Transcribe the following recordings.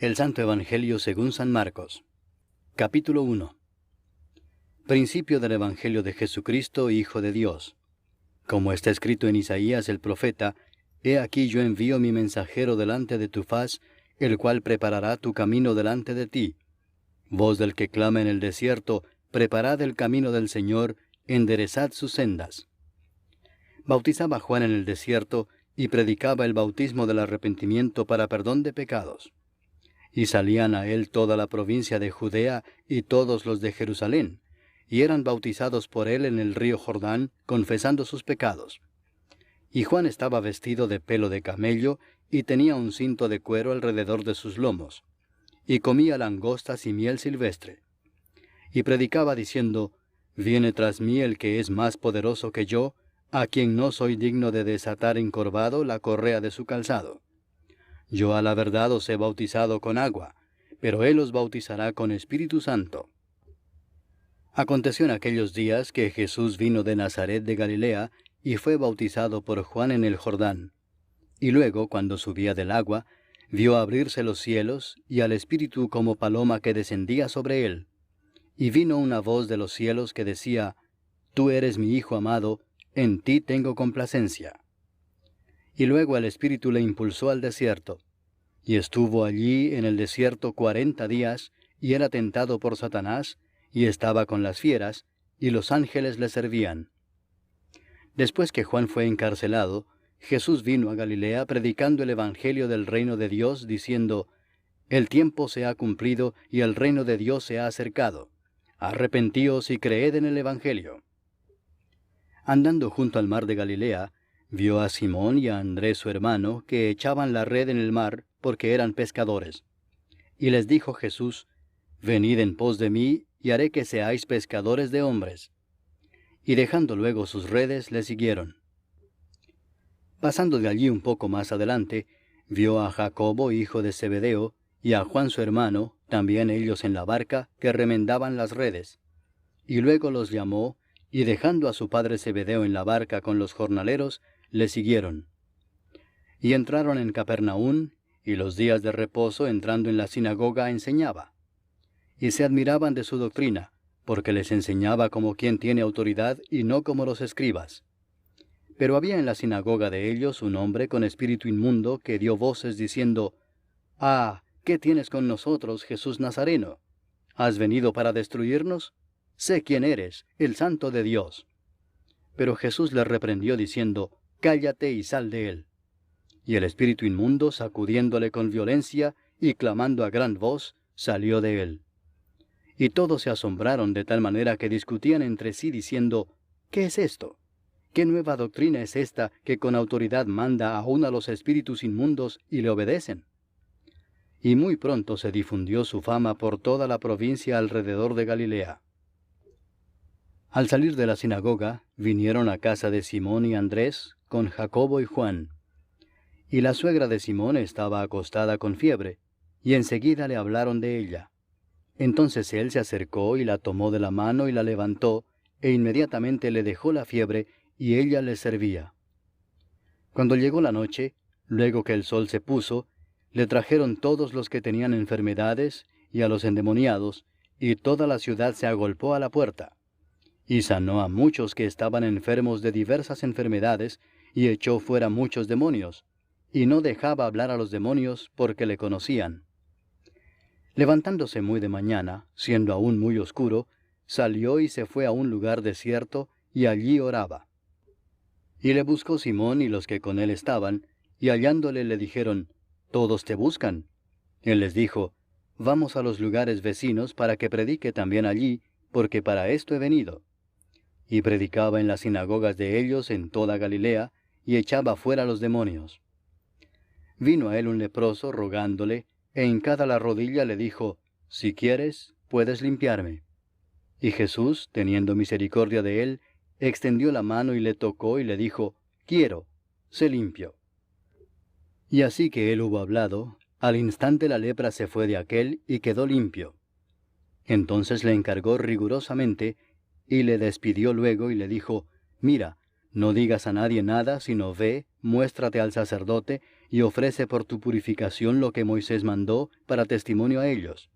El Santo Evangelio según San Marcos. Capítulo 1. Principio del Evangelio de Jesucristo, Hijo de Dios. Como está escrito en Isaías el profeta, He aquí yo envío mi mensajero delante de tu faz, el cual preparará tu camino delante de ti. Voz del que clama en el desierto, preparad el camino del Señor, enderezad sus sendas. Bautizaba Juan en el desierto, y predicaba el bautismo del arrepentimiento para perdón de pecados. Y salían a él toda la provincia de Judea y todos los de Jerusalén, y eran bautizados por él en el río Jordán, confesando sus pecados. Y Juan estaba vestido de pelo de camello, y tenía un cinto de cuero alrededor de sus lomos, y comía langostas y miel silvestre. Y predicaba diciendo, Viene tras mí el que es más poderoso que yo, a quien no soy digno de desatar encorvado la correa de su calzado. Yo a la verdad os he bautizado con agua, pero él os bautizará con Espíritu Santo. Aconteció en aquellos días que Jesús vino de Nazaret de Galilea, y fue bautizado por Juan en el Jordán. Y luego, cuando subía del agua, vio abrirse los cielos, y al Espíritu como paloma que descendía sobre él. Y vino una voz de los cielos que decía, Tú eres mi Hijo amado, en ti tengo complacencia. Y luego el Espíritu le impulsó al desierto. Y estuvo allí en el desierto 40 días, y era tentado por Satanás, y estaba con las fieras, y los ángeles le servían. Después que Juan fue encarcelado, Jesús vino a Galilea predicando el Evangelio del reino de Dios, diciendo, El tiempo se ha cumplido, y el reino de Dios se ha acercado. Arrepentíos y creed en el Evangelio. Andando junto al mar de Galilea, vio a Simón y a Andrés su hermano, que echaban la red en el mar, porque eran pescadores. Y les dijo Jesús, Venid en pos de mí, y haré que seáis pescadores de hombres. Y dejando luego sus redes, le siguieron. Pasando de allí un poco más adelante, vio a Jacobo, hijo de Zebedeo, y a Juan su hermano, también ellos en la barca, que remendaban las redes. Y luego los llamó, y dejando a su padre Zebedeo en la barca con los jornaleros, le siguieron. Y entraron en Capernaum, y los días de reposo entrando en la sinagoga enseñaba. Y se admiraban de su doctrina, porque les enseñaba como quien tiene autoridad y no como los escribas. Pero había en la sinagoga de ellos un hombre con espíritu inmundo que dio voces diciendo, Ah, ¿qué tienes con nosotros, Jesús Nazareno? ¿Has venido para destruirnos? Sé quién eres, el Santo de Dios. Pero Jesús le reprendió diciendo, Cállate y sal de él. Y el espíritu inmundo, sacudiéndole con violencia y clamando a gran voz, salió de él. Y todos se asombraron de tal manera que discutían entre sí diciendo, ¿Qué es esto? ¿Qué nueva doctrina es esta que con autoridad manda aún a los espíritus inmundos y le obedecen? Y muy pronto se difundió su fama por toda la provincia alrededor de Galilea. Al salir de la sinagoga, vinieron a casa de Simón y Andrés, con Jacobo y Juan. Y la suegra de Simón estaba acostada con fiebre, y enseguida le hablaron de ella. Entonces él se acercó y la tomó de la mano y la levantó, e inmediatamente le dejó la fiebre, y ella le servía. Cuando llegó la noche, luego que el sol se puso, le trajeron todos los que tenían enfermedades, y a los endemoniados, y toda la ciudad se agolpó a la puerta. Y sanó a muchos que estaban enfermos de diversas enfermedades, y echó fuera muchos demonios, y no dejaba hablar a los demonios porque le conocían. Levantándose muy de mañana, siendo aún muy oscuro, salió y se fue a un lugar desierto, y allí oraba. Y le buscó Simón y los que con él estaban, y hallándole le dijeron, Todos te buscan. Él les dijo, Vamos a los lugares vecinos para que predique también allí, porque para esto he venido. Y predicaba en las sinagogas de ellos en toda Galilea, y echaba fuera los demonios. Vino a él un leproso rogándole, e hincada la rodilla le dijo, Si quieres, puedes limpiarme. Y Jesús, teniendo misericordia de él, extendió la mano y le tocó y le dijo, Quiero, sé limpio. Y así que él hubo hablado, al instante la lepra se fue de aquél y quedó limpio. Entonces le encargó rigurosamente, y le despidió luego y le dijo, Mira, No digas a nadie nada, sino ve, muéstrate al sacerdote, y ofrece por tu purificación lo que Moisés mandó para testimonio a ellos.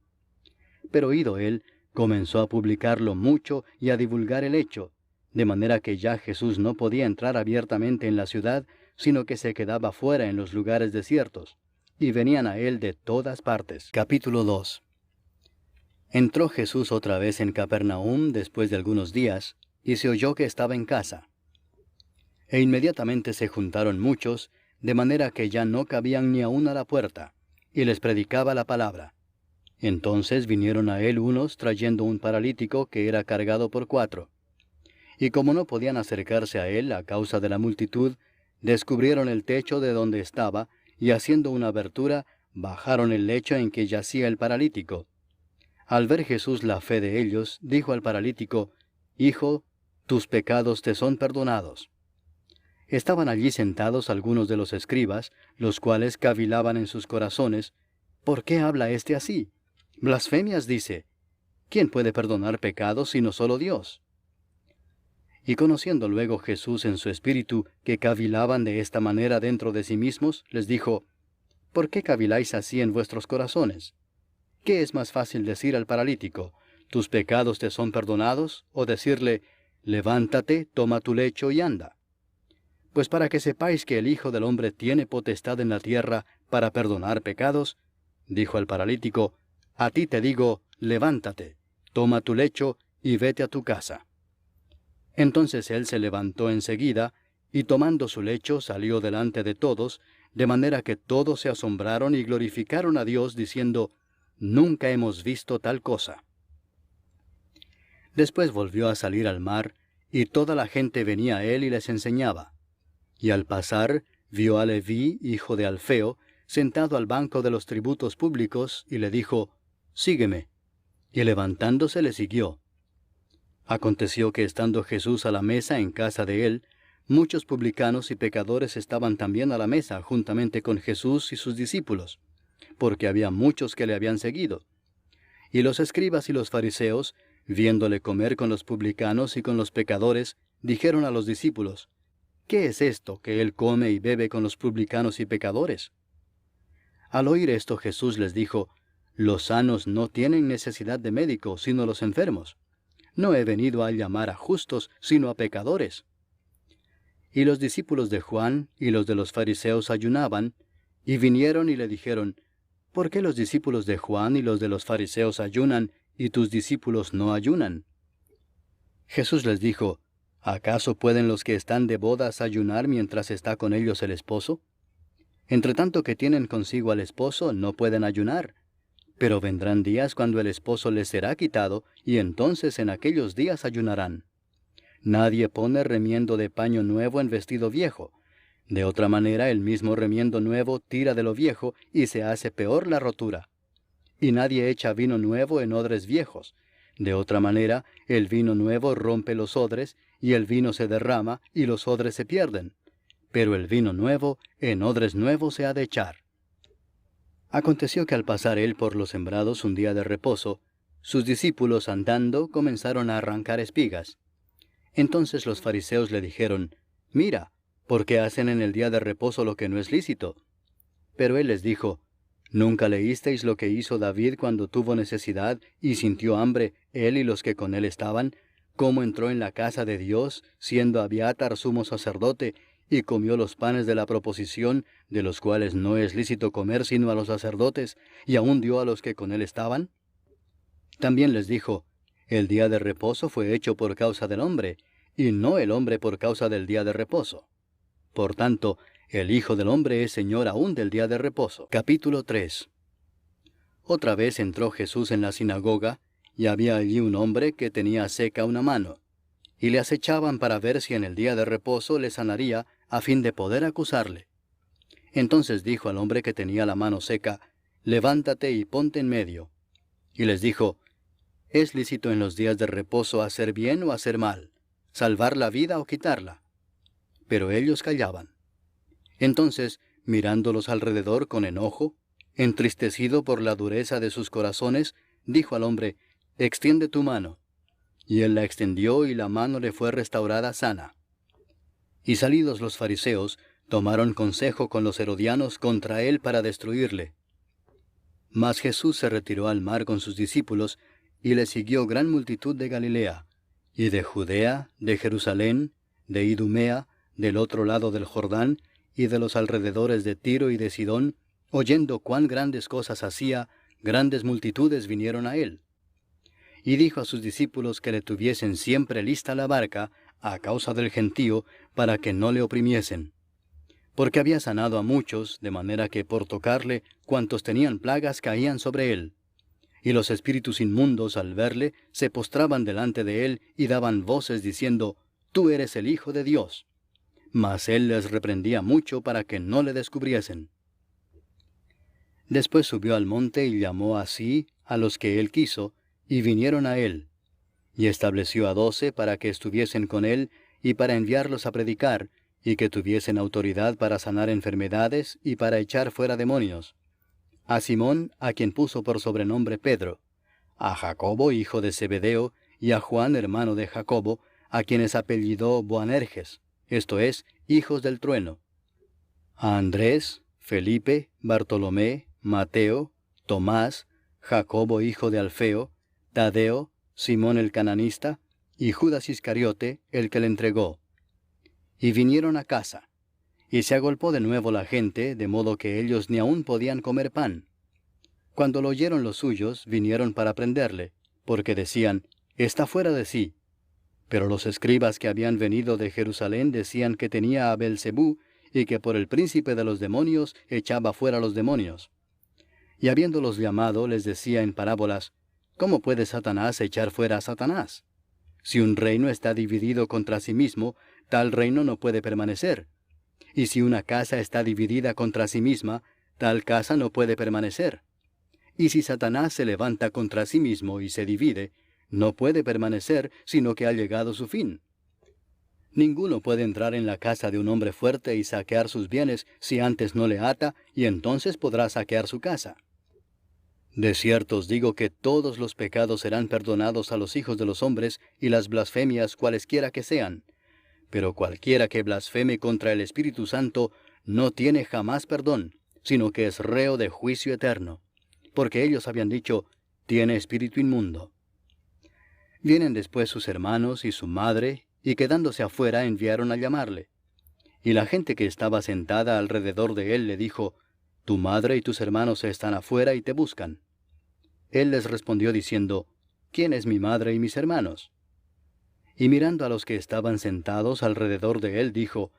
Pero oído él, comenzó a publicarlo mucho y a divulgar el hecho, de manera que ya Jesús no podía entrar abiertamente en la ciudad, sino que se quedaba fuera en los lugares desiertos, y venían a él de todas partes. Capítulo 2. Entró Jesús otra vez en Capernaum después de algunos días, y se oyó que estaba en casa. E inmediatamente se juntaron muchos, de manera que ya no cabían ni aun a la puerta, y les predicaba la palabra. Entonces vinieron a él unos trayendo un paralítico que era cargado por 4. Y como no podían acercarse a él a causa de la multitud, descubrieron el techo de donde estaba, y haciendo una abertura, bajaron el lecho en que yacía el paralítico. Al ver Jesús la fe de ellos, dijo al paralítico, «Hijo, tus pecados te son perdonados». Estaban allí sentados algunos de los escribas, los cuales cavilaban en sus corazones, «¿Por qué habla éste así? Blasfemias dice. ¿Quién puede perdonar pecados sino solo Dios?» Y conociendo luego Jesús en su espíritu que cavilaban de esta manera dentro de sí mismos, les dijo, «¿Por qué caviláis así en vuestros corazones? ¿Qué es más fácil decir al paralítico, tus pecados te son perdonados, o decirle, levántate, toma tu lecho y anda? Pues para que sepáis que el Hijo del Hombre tiene potestad en la tierra para perdonar pecados, dijo al paralítico, a ti te digo, levántate, toma tu lecho y vete a tu casa. Entonces él se levantó enseguida, y tomando su lecho salió delante de todos, de manera que todos se asombraron y glorificaron a Dios, diciendo, nunca hemos visto tal cosa. Después volvió a salir al mar, y toda la gente venía a él y les enseñaba. Y al pasar, vio a Leví, hijo de Alfeo, sentado al banco de los tributos públicos, y le dijo, sígueme. Y levantándose le siguió. Aconteció que estando Jesús a la mesa en casa de él, muchos publicanos y pecadores estaban también a la mesa juntamente con Jesús y sus discípulos, porque había muchos que le habían seguido. Y los escribas y los fariseos, viéndole comer con los publicanos y con los pecadores, dijeron a los discípulos, ¿qué es esto que él come y bebe con los publicanos y pecadores? Al oír esto Jesús les dijo, los sanos no tienen necesidad de médico, sino los enfermos. No he venido a llamar a justos, sino a pecadores. Y los discípulos de Juan y los de los fariseos ayunaban, y vinieron y le dijeron, ¿por qué los discípulos de Juan y los de los fariseos ayunan, y tus discípulos no ayunan? Jesús les dijo, ¿acaso pueden los que están de bodas ayunar mientras está con ellos el esposo? Entre tanto que tienen consigo al esposo, no pueden ayunar. Pero vendrán días cuando el esposo les será quitado, y entonces en aquellos días ayunarán. Nadie pone remiendo de paño nuevo en vestido viejo. De otra manera, el mismo remiendo nuevo tira de lo viejo, y se hace peor la rotura. Y nadie echa vino nuevo en odres viejos. De otra manera, el vino nuevo rompe los odres, y el vino se derrama, y los odres se pierden. Pero el vino nuevo en odres nuevos se ha de echar. Aconteció que al pasar él por los sembrados un día de reposo, sus discípulos andando comenzaron a arrancar espigas. Entonces los fariseos le dijeron, mira, ¿por qué hacen en el día de reposo lo que no es lícito? Pero él les dijo, ¿nunca leísteis lo que hizo David cuando tuvo necesidad y sintió hambre, él y los que con él estaban, cómo entró en la casa de Dios, siendo Abiatar sumo sacerdote, y comió los panes de la proposición, de los cuales no es lícito comer sino a los sacerdotes, y aún dio a los que con él estaban? También les dijo, el día de reposo fue hecho por causa del hombre, y no el hombre por causa del día de reposo. Por tanto, el Hijo del Hombre es Señor aún del día de reposo. Capítulo 3. Otra vez entró Jesús en la sinagoga, y había allí un hombre que tenía seca una mano, y le acechaban para ver si en el día de reposo le sanaría, a fin de poder acusarle. Entonces dijo al hombre que tenía la mano seca, levántate y ponte en medio. Y les dijo, ¿es lícito en los días de reposo hacer bien o hacer mal, salvar la vida o quitarla? Pero ellos callaban. Entonces, mirándolos alrededor con enojo, entristecido por la dureza de sus corazones, dijo al hombre, extiende tu mano. Y él la extendió y la mano le fue restaurada sana. Y salidos los fariseos, tomaron consejo con los herodianos contra él para destruirle. Mas Jesús se retiró al mar con sus discípulos, y le siguió gran multitud de Galilea, y de Judea, de Jerusalén, de Idumea, del otro lado del Jordán, y de los alrededores de Tiro y de Sidón, oyendo cuán grandes cosas hacía, grandes multitudes vinieron a él. Y dijo a sus discípulos que le tuviesen siempre lista la barca, a causa del gentío, para que no le oprimiesen. Porque había sanado a muchos, de manera que por tocarle, cuantos tenían plagas caían sobre él. Y los espíritus inmundos, al verle, se postraban delante de él y daban voces diciendo, «Tú eres el Hijo de Dios». Mas él les reprendía mucho para que no le descubriesen. Después subió al monte y llamó así a los que él quiso, y vinieron a él. Y estableció a 12 para que estuviesen con él, y para enviarlos a predicar, y que tuviesen autoridad para sanar enfermedades y para echar fuera demonios. A Simón, a quien puso por sobrenombre Pedro, a Jacobo, hijo de Zebedeo, y a Juan, hermano de Jacobo, a quienes apellidó Boanerges, esto es, hijos del trueno, a Andrés, Felipe, Bartolomé, Mateo, Tomás, Jacobo, hijo de Alfeo, Tadeo, Simón el cananista, y Judas Iscariote, el que le entregó. Y vinieron a casa. Y se agolpó de nuevo la gente, de modo que ellos ni aún podían comer pan. Cuando lo oyeron los suyos, vinieron para prenderle, porque decían, «Está fuera de sí». Pero los escribas que habían venido de Jerusalén decían que tenía a Beelzebú, y que por el príncipe de los demonios echaba fuera los demonios. Y habiéndolos llamado, les decía en parábolas, «¿Cómo puede Satanás echar fuera a Satanás? Si un reino está dividido contra sí mismo, tal reino no puede permanecer. Y si una casa está dividida contra sí misma, tal casa no puede permanecer. Y si Satanás se levanta contra sí mismo y se divide, no puede permanecer, sino que ha llegado su fin. Ninguno puede entrar en la casa de un hombre fuerte y saquear sus bienes si antes no le ata, y entonces podrá saquear su casa. De cierto os digo que todos los pecados serán perdonados a los hijos de los hombres y las blasfemias cualesquiera que sean. Pero cualquiera que blasfeme contra el Espíritu Santo no tiene jamás perdón, sino que es reo de juicio eterno. Porque ellos habían dicho, tiene espíritu inmundo. Vienen después sus hermanos y su madre, y quedándose afuera enviaron a llamarle. Y la gente que estaba sentada alrededor de él le dijo, tu madre y tus hermanos están afuera y te buscan. Él les respondió diciendo, ¿quién es mi madre y mis hermanos? Y mirando a los que estaban sentados alrededor de él, dijo,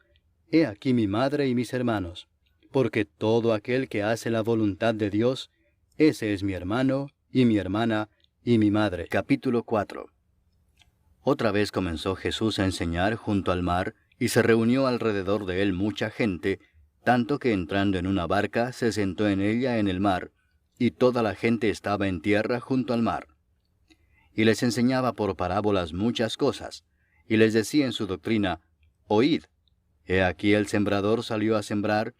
He aquí mi madre y mis hermanos, porque todo aquel que hace la voluntad de Dios, ese es mi hermano, y mi hermana, y mi madre. Capítulo 4. Otra vez comenzó Jesús a enseñar junto al mar, y se reunió alrededor de él mucha gente, tanto que entrando en una barca se sentó en ella en el mar, y toda la gente estaba en tierra junto al mar. Y les enseñaba por parábolas muchas cosas, y les decía en su doctrina, Oíd, he aquí el sembrador salió a sembrar,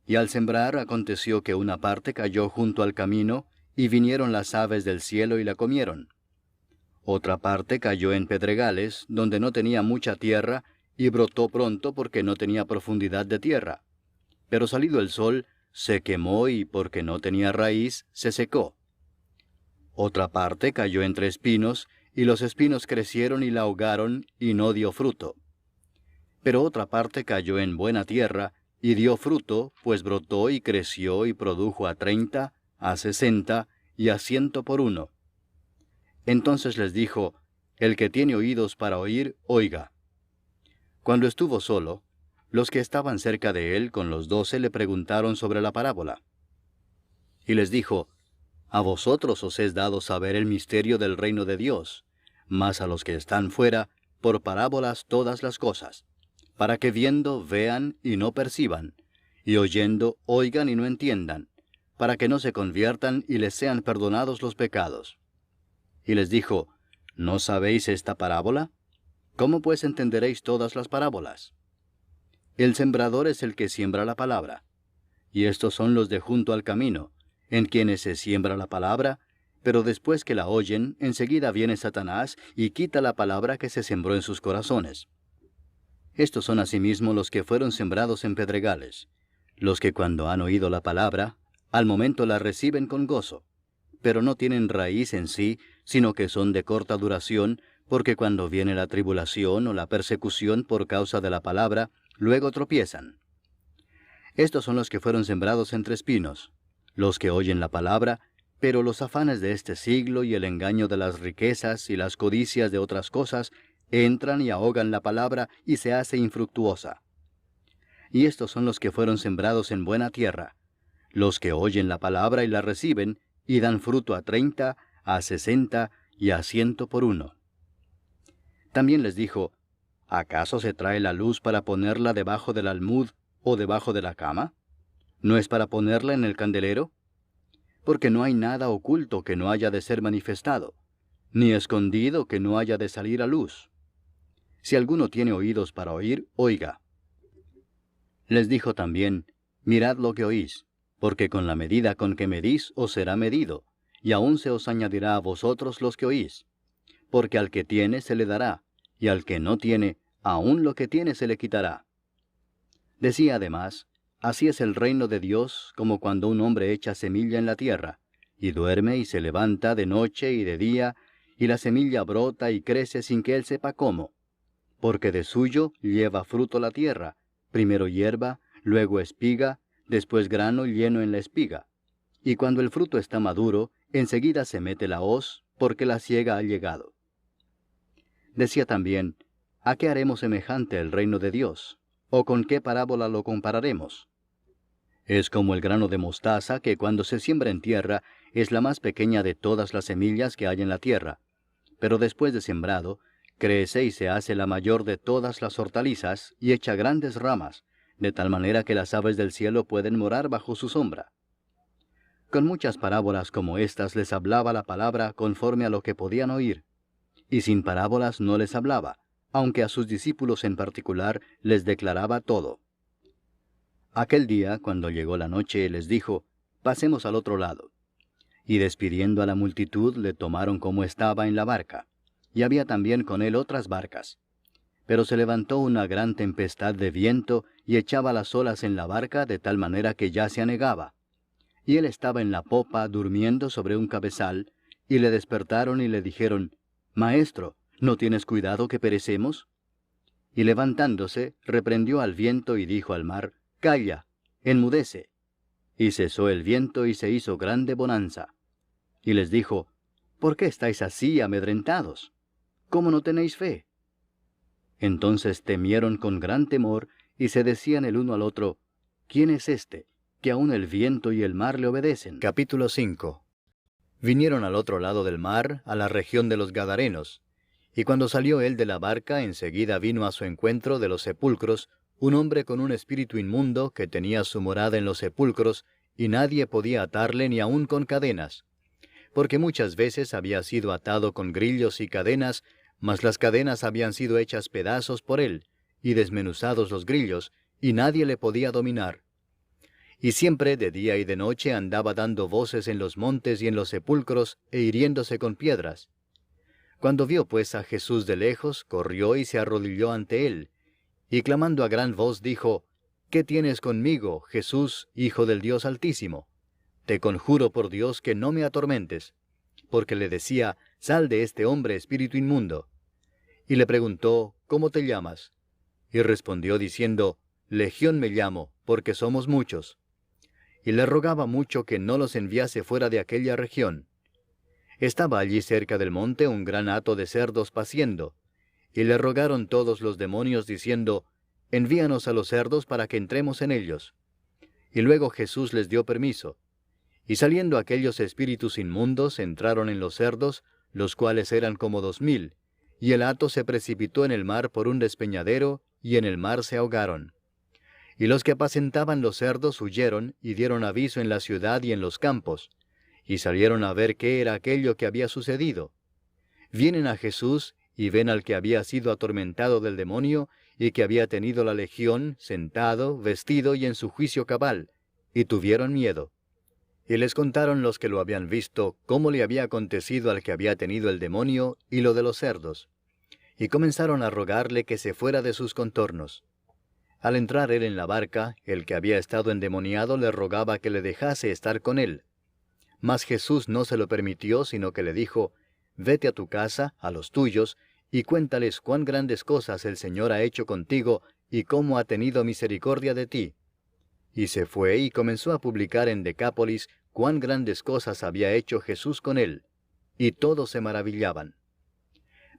y al sembrar aconteció que una parte cayó junto al camino, y vinieron las aves del cielo y la comieron. Otra parte cayó en pedregales, donde no tenía mucha tierra, y brotó pronto porque no tenía profundidad de tierra. Pero salido el sol, se quemó y porque no tenía raíz, se secó. Otra parte cayó entre espinos, y los espinos crecieron y la ahogaron, y no dio fruto. Pero otra parte cayó en buena tierra, y dio fruto, pues brotó y creció y produjo a 30, a 60, y a 100 por uno. Entonces les dijo, el que tiene oídos para oír, oiga. Cuando estuvo solo, los que estaban cerca de él con los 12 le preguntaron sobre la parábola. Y les dijo, a vosotros os es dado saber el misterio del reino de Dios, mas a los que están fuera, por parábolas todas las cosas, para que viendo vean y no perciban, y oyendo oigan y no entiendan, para que no se conviertan y les sean perdonados los pecados. Y les dijo, ¿no sabéis esta parábola? ¿Cómo pues entenderéis todas las parábolas? El sembrador es el que siembra la palabra, y estos son los de junto al camino, en quienes se siembra la palabra, pero después que la oyen, enseguida viene Satanás y quita la palabra que se sembró en sus corazones. Estos son asimismo los que fueron sembrados en pedregales, los que cuando han oído la palabra, al momento la reciben con gozo, pero no tienen raíz en sí, sino que son de corta duración, porque cuando viene la tribulación o la persecución por causa de la palabra, luego tropiezan. Estos son los que fueron sembrados entre espinos, los que oyen la palabra, pero los afanes de este siglo y el engaño de las riquezas y las codicias de otras cosas entran y ahogan la palabra y se hace infructuosa. Y estos son los que fueron sembrados en buena tierra, los que oyen la palabra y la reciben, y dan fruto a 30, a 60 y a 100 por uno. También les dijo, ¿acaso se trae la luz para ponerla debajo del almud o debajo de la cama? ¿No es para ponerla en el candelero? Porque no hay nada oculto que no haya de ser manifestado, ni escondido que no haya de salir a luz. Si alguno tiene oídos para oír, oiga. Les dijo también, mirad lo que oís, porque con la medida con que medís os será medido, y aún se os añadirá a vosotros los que oís. Porque al que tiene se le dará, y al que no tiene, aún lo que tiene se le quitará. Decía además, así es el reino de Dios como cuando un hombre echa semilla en la tierra, y duerme y se levanta de noche y de día, y la semilla brota y crece sin que él sepa cómo. Porque de suyo lleva fruto la tierra, primero hierba, luego espiga, después grano lleno en la espiga. Y cuando el fruto está maduro, enseguida se mete la hoz, porque la siega ha llegado. Decía también, ¿a qué haremos semejante el reino de Dios? ¿O con qué parábola lo compararemos? Es como el grano de mostaza que cuando se siembra en tierra es la más pequeña de todas las semillas que hay en la tierra, pero después de sembrado, crece y se hace la mayor de todas las hortalizas y echa grandes ramas, de tal manera que las aves del cielo pueden morar bajo su sombra. Con muchas parábolas como estas les hablaba la palabra conforme a lo que podían oír, y sin parábolas no les hablaba, aunque a sus discípulos en particular les declaraba todo. Aquel día, cuando llegó la noche, les dijo, pasemos al otro lado. Y despidiendo a la multitud, le tomaron como estaba en la barca, y había también con él otras barcas. Pero se levantó una gran tempestad de viento, y echaba las olas en la barca de tal manera que ya se anegaba. Y él estaba en la popa, durmiendo sobre un cabezal, y le despertaron y le dijeron, Maestro, ¿no tienes cuidado que perecemos? Y levantándose, reprendió al viento y dijo al mar, Calla, enmudece. Y cesó el viento y se hizo grande bonanza. Y les dijo, ¿por qué estáis así amedrentados? ¿Cómo no tenéis fe? Entonces temieron con gran temor, y se decían el uno al otro, ¿quién es este, que aun el viento y el mar le obedecen? Capítulo 5. Vinieron al otro lado del mar, a la región de los Gadarenos, y cuando salió él de la barca, enseguida vino a su encuentro de los sepulcros un hombre con un espíritu inmundo que tenía su morada en los sepulcros, y nadie podía atarle ni aun con cadenas, porque muchas veces había sido atado con grillos y cadenas, mas las cadenas habían sido hechas pedazos por él, y desmenuzados los grillos, y nadie le podía dominar. Y siempre de día y de noche andaba dando voces en los montes y en los sepulcros, e hiriéndose con piedras. Cuando vio pues a Jesús de lejos, corrió y se arrodilló ante él, y clamando a gran voz dijo, ¿qué tienes conmigo, Jesús, Hijo del Dios Altísimo? Te conjuro por Dios que no me atormentes. Porque le decía, sal de este hombre, espíritu inmundo. Y le preguntó, ¿cómo te llamas? Y respondió diciendo, Legión me llamo, porque somos muchos. Y le rogaba mucho que no los enviase fuera de aquella región. Estaba allí cerca del monte un gran hato de cerdos paciendo, y le rogaron todos los demonios diciendo, envíanos a los cerdos para que entremos en ellos. Y luego Jesús les dio permiso. Y saliendo aquellos espíritus inmundos entraron en los cerdos, los cuales eran como 2000, y el hato se precipitó en el mar por un despeñadero, y en el mar se ahogaron. Y los que apacentaban los cerdos huyeron, y dieron aviso en la ciudad y en los campos, y salieron a ver qué era aquello que había sucedido. Vienen a Jesús, y ven al que había sido atormentado del demonio, y que había tenido la legión, sentado, vestido y en su juicio cabal, y tuvieron miedo. Y les contaron los que lo habían visto, cómo le había acontecido al que había tenido el demonio, y lo de los cerdos. y comenzaron a rogarle que se fuera de sus contornos. Al entrar él en la barca, el que había estado endemoniado le rogaba que le dejase estar con él. Mas Jesús no se lo permitió, sino que le dijo, «Vete a tu casa, a los tuyos, y cuéntales cuán grandes cosas el Señor ha hecho contigo, y cómo ha tenido misericordia de ti». Y se fue y comenzó a publicar en Decápolis cuán grandes cosas había hecho Jesús con él, y todos se maravillaban.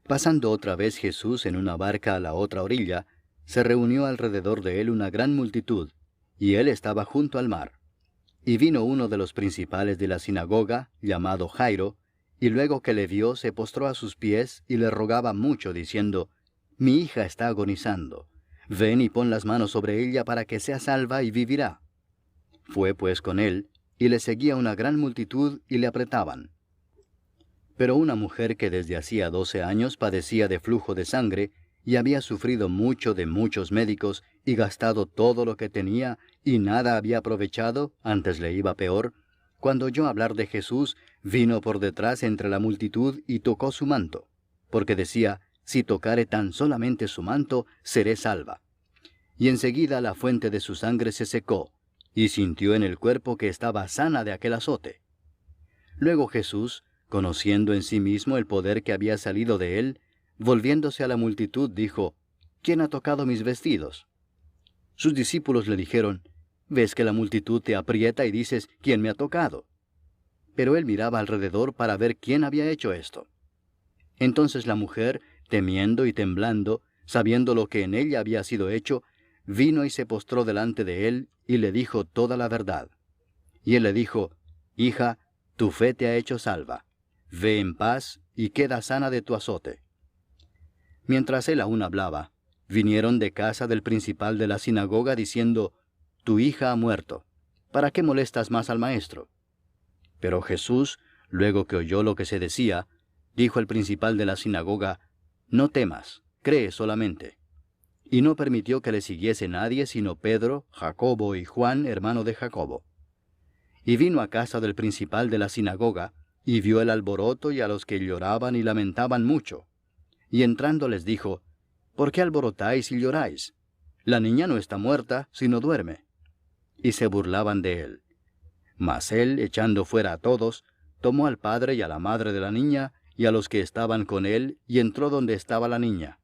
Pasando otra vez Jesús en una barca a la otra orilla, se reunió alrededor de él una gran multitud, y él estaba junto al mar. Y vino uno de los principales de la sinagoga, llamado Jairo, y luego que le vio se postró a sus pies y le rogaba mucho, diciendo, «Mi hija está agonizando. Ven y pon las manos sobre ella para que sea salva y vivirá». Fue pues con él, y le seguía una gran multitud y le apretaban. Pero una mujer que desde hacía 12 años padecía de flujo de sangre, y había sufrido mucho de muchos médicos, y gastado todo lo que tenía, y nada había aprovechado, antes le iba peor, cuando oyó hablar de Jesús, vino por detrás entre la multitud y tocó su manto, porque decía, «Si tocare tan solamente su manto, seré salva». Y enseguida la fuente de su sangre se secó, y sintió en el cuerpo que estaba sana de aquel azote. Luego Jesús, conociendo en sí mismo el poder que había salido de él, volviéndose a la multitud, dijo, «¿Quién ha tocado mis vestidos?». Sus discípulos le dijeron, «¿Ves que la multitud te aprieta y dices, ¿quién me ha tocado?». Pero él miraba alrededor para ver quién había hecho esto. Entonces la mujer, temiendo y temblando, sabiendo lo que en ella había sido hecho, vino y se postró delante de él, y le dijo toda la verdad. Y él le dijo, «Hija, tu fe te ha hecho salva. Ve en paz, y queda sana de tu azote». Mientras él aún hablaba, vinieron de casa del principal de la sinagoga diciendo, «Tu hija ha muerto. ¿Para qué molestas más al maestro?». Pero Jesús, luego que oyó lo que se decía, dijo al principal de la sinagoga, «No temas, cree solamente». Y no permitió que le siguiese nadie sino Pedro, Jacobo y Juan, hermano de Jacobo. Y vino a casa del principal de la sinagoga, y vio el alboroto y a los que lloraban y lamentaban mucho. Y entrando les dijo, «¿Por qué alborotáis y lloráis? La niña no está muerta, sino duerme». Y se burlaban de él. Mas él, echando fuera a todos, tomó al padre y a la madre de la niña, y a los que estaban con él, y entró donde estaba la niña.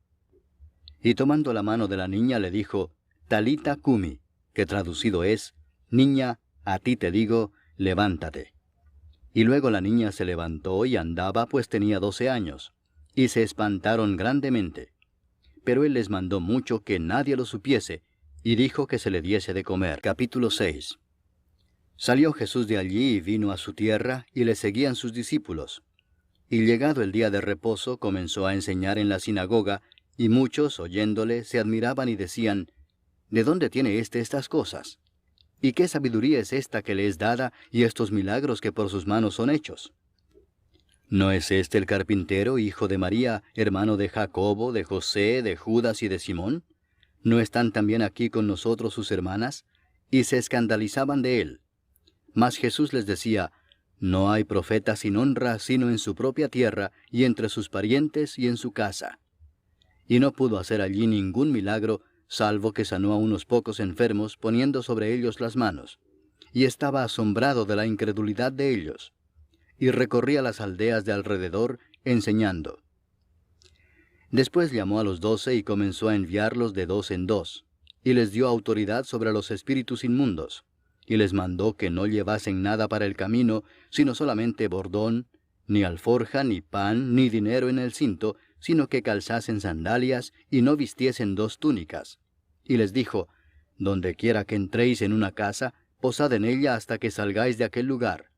Y tomando la mano de la niña le dijo, «Talita cumi», que traducido es, «Niña, a ti te digo, levántate». Y luego la niña se levantó y andaba, pues tenía 12 años. Y se espantaron grandemente. Pero él les mandó mucho que nadie lo supiese, y dijo que se le diese de comer. Capítulo 6. Salió Jesús de allí y vino a su tierra, y le seguían sus discípulos. Y llegado el día de reposo, comenzó a enseñar en la sinagoga, y muchos, oyéndole, se admiraban y decían, «¿De dónde tiene estas cosas? ¿Y qué sabiduría es esta que le es dada, y estos milagros que por sus manos son hechos? ¿No es este el carpintero, hijo de María, hermano de Jacobo, de José, de Judas y de Simón? ¿No están también aquí con nosotros sus hermanas?». Y se escandalizaban de él. Mas Jesús les decía, «No hay profeta sin honra, sino en su propia tierra, y entre sus parientes, y en su casa». Y no pudo hacer allí ningún milagro, salvo que sanó a unos pocos enfermos, poniendo sobre ellos las manos. Y estaba asombrado de la incredulidad de ellos. Y recorría las aldeas de alrededor, enseñando. Después llamó a los 12 y comenzó a enviarlos de 2 en 2, y les dio autoridad sobre los espíritus inmundos, y les mandó que no llevasen nada para el camino, sino solamente bordón, ni alforja, ni pan, ni dinero en el cinto, sino que calzasen sandalias, y no vistiesen 2 túnicas. Y les dijo, «Donde quiera que entréis en una casa, posad en ella hasta que salgáis de aquel lugar.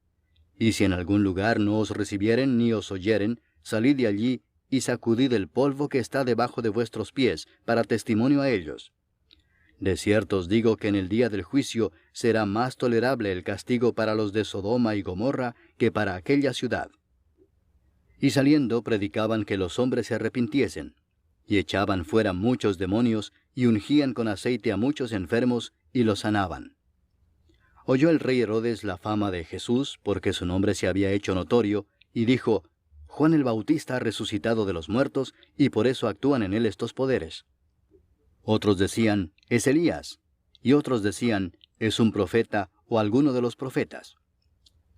Y si en algún lugar no os recibieren ni os oyeren, salid de allí y sacudid el polvo que está debajo de vuestros pies, para testimonio a ellos. De cierto os digo que en el día del juicio será más tolerable el castigo para los de Sodoma y Gomorra que para aquella ciudad». Y saliendo predicaban que los hombres se arrepintiesen, y echaban fuera muchos demonios, y ungían con aceite a muchos enfermos, y los sanaban. Oyó el rey Herodes la fama de Jesús, porque su nombre se había hecho notorio, y dijo, Juan el Bautista ha resucitado de los muertos, y por eso actúan en él estos poderes. Otros decían, es Elías, y otros decían, es un profeta o alguno de los profetas.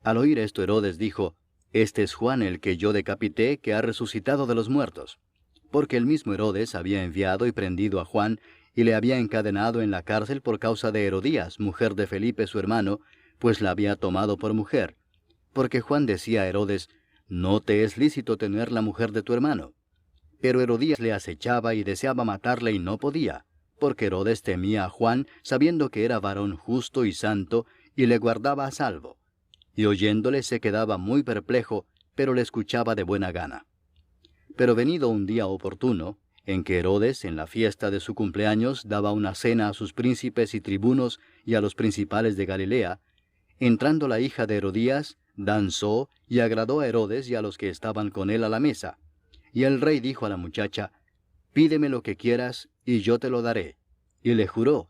Al oír esto, Herodes dijo, este es Juan el que yo decapité, que ha resucitado de los muertos. Porque el mismo Herodes había enviado y prendido a Juan, y le había encadenado en la cárcel por causa de Herodías, mujer de Felipe su hermano, pues la había tomado por mujer. Porque Juan decía a Herodes, no te es lícito tener la mujer de tu hermano. Pero Herodías le acechaba y deseaba matarle y no podía, porque Herodes temía a Juan, sabiendo que era varón justo y santo, y le guardaba a salvo. Y oyéndole se quedaba muy perplejo, pero le escuchaba de buena gana. Pero venido un día oportuno, en que Herodes, en la fiesta de su cumpleaños, daba una cena a sus príncipes y tribunos y a los principales de Galilea, entrando la hija de Herodías, danzó y agradó a Herodes y a los que estaban con él a la mesa. Y el rey dijo a la muchacha, pídeme lo que quieras, y yo te lo daré. Y le juró,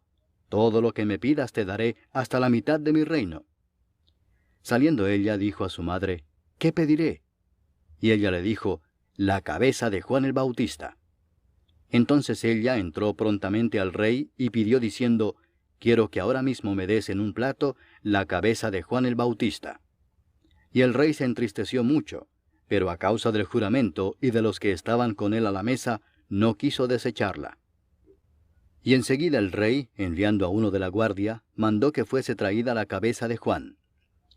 todo lo que me pidas te daré, hasta la mitad de mi reino. Saliendo ella, dijo a su madre, ¿qué pediré? Y ella le dijo, la cabeza de Juan el Bautista. Entonces ella entró prontamente al rey y pidió diciendo, quiero que ahora mismo me des en un plato la cabeza de Juan el Bautista. Y el rey se entristeció mucho, pero a causa del juramento y de los que estaban con él a la mesa, no quiso desecharla. Y enseguida el rey, enviando a uno de la guardia, mandó que fuese traída la cabeza de Juan.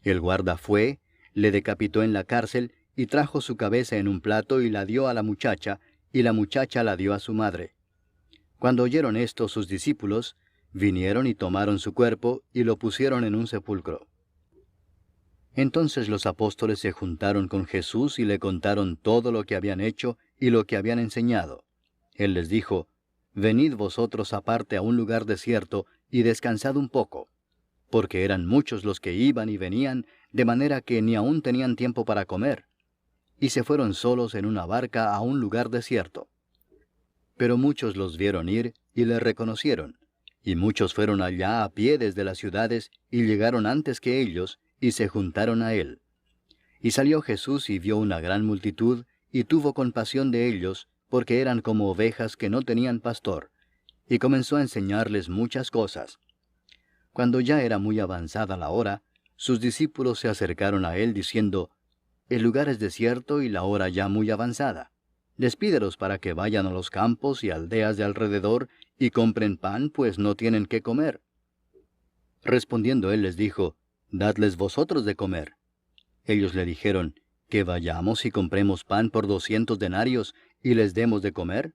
El guarda fue, le decapitó en la cárcel, y trajo su cabeza en un plato y la dio a la muchacha, y la muchacha la dio a su madre. Cuando oyeron esto sus discípulos, vinieron y tomaron su cuerpo, y lo pusieron en un sepulcro. Entonces los apóstoles se juntaron con Jesús y le contaron todo lo que habían hecho y lo que habían enseñado. Él les dijo, venid vosotros aparte a un lugar desierto, y descansad un poco. Porque eran muchos los que iban y venían, de manera que ni aún tenían tiempo para comer. Y se fueron solos en una barca a un lugar desierto. Pero muchos los vieron ir y le reconocieron, y muchos fueron allá a pie desde las ciudades, y llegaron antes que ellos, y se juntaron a él. Y salió Jesús y vio una gran multitud, y tuvo compasión de ellos, porque eran como ovejas que no tenían pastor, y comenzó a enseñarles muchas cosas. Cuando ya era muy avanzada la hora, sus discípulos se acercaron a él diciendo, el lugar es desierto y la hora ya muy avanzada. Despídelos para que vayan a los campos y aldeas de alrededor y compren pan, pues no tienen qué comer. Respondiendo él les dijo, dadles vosotros de comer. Ellos le dijeron, que vayamos y compremos pan por 200 denarios y les demos de comer.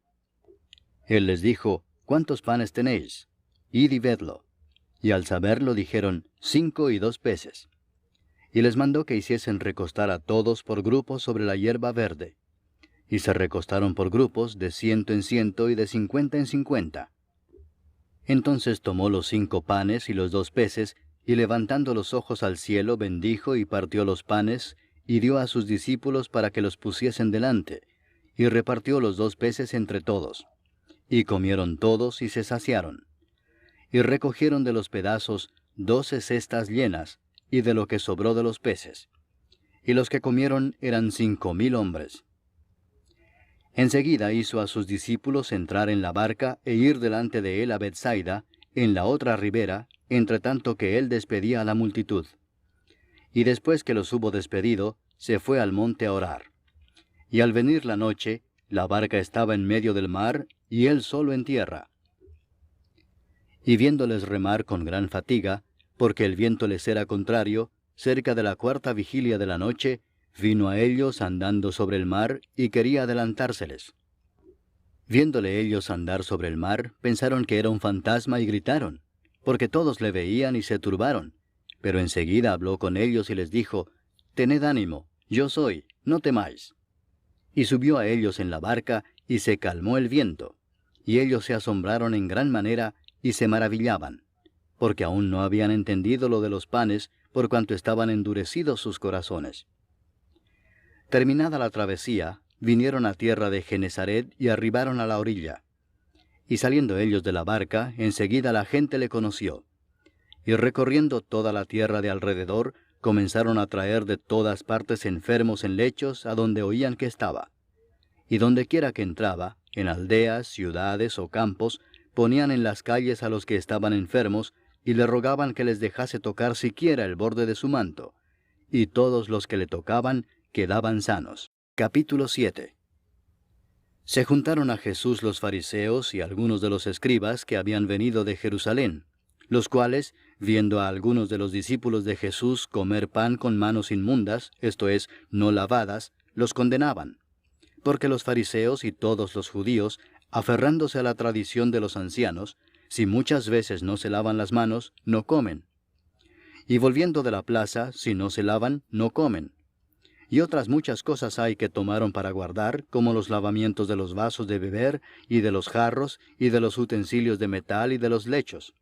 Él les dijo, ¿cuántos panes tenéis? Id y vedlo. Y al saberlo dijeron, 5 y 2 peces. Y les mandó que hiciesen recostar a todos por grupos sobre la hierba verde. Y se recostaron por grupos de 100 en 100 y de 50 en 50. Entonces tomó los 5 panes y los 2 peces, y levantando los ojos al cielo bendijo y partió los panes, y dio a sus discípulos para que los pusiesen delante, y repartió los 2 peces entre todos. Y comieron todos y se saciaron. Y recogieron de los pedazos 12 cestas llenas, y de lo que sobró de los peces. Y los que comieron eran 5000 hombres. Enseguida hizo a sus discípulos entrar en la barca e ir delante de él a Bethsaida, en la otra ribera, entre tanto que él despedía a la multitud. Y después que los hubo despedido, se fue al monte a orar. Y al venir la noche, la barca estaba en medio del mar, y él solo en tierra. Y viéndoles remar con gran fatiga, porque el viento les era contrario, cerca de la 4ª vigilia de la noche, vino a ellos andando sobre el mar, y quería adelantárseles. Viéndole ellos andar sobre el mar, pensaron que era un fantasma y gritaron, porque todos le veían y se turbaron. Pero enseguida habló con ellos y les dijo, tened ánimo, yo soy, no temáis. Y subió a ellos en la barca, y se calmó el viento. Y ellos se asombraron en gran manera, y se maravillaban, porque aún no habían entendido lo de los panes, por cuanto estaban endurecidos sus corazones. Terminada la travesía, vinieron a tierra de Genesaret y arribaron a la orilla. Y saliendo ellos de la barca, enseguida la gente le conoció. Y recorriendo toda la tierra de alrededor, comenzaron a traer de todas partes enfermos en lechos a donde oían que estaba. Y dondequiera que entraba, en aldeas, ciudades o campos, ponían en las calles a los que estaban enfermos, y le rogaban que les dejase tocar siquiera el borde de su manto. Y todos los que le tocaban quedaban sanos. Capítulo 7. Se juntaron a Jesús los fariseos y algunos de los escribas que habían venido de Jerusalén, los cuales, viendo a algunos de los discípulos de Jesús comer pan con manos inmundas, esto es, no lavadas, los condenaban. Porque los fariseos y todos los judíos, aferrándose a la tradición de los ancianos, si muchas veces no se lavan las manos, no comen. Y volviendo de la plaza, si no se lavan, no comen. Y otras muchas cosas hay que tomaron para guardar, como los lavamientos de los vasos de beber, y de los jarros, y de los utensilios de metal, y de los lechos.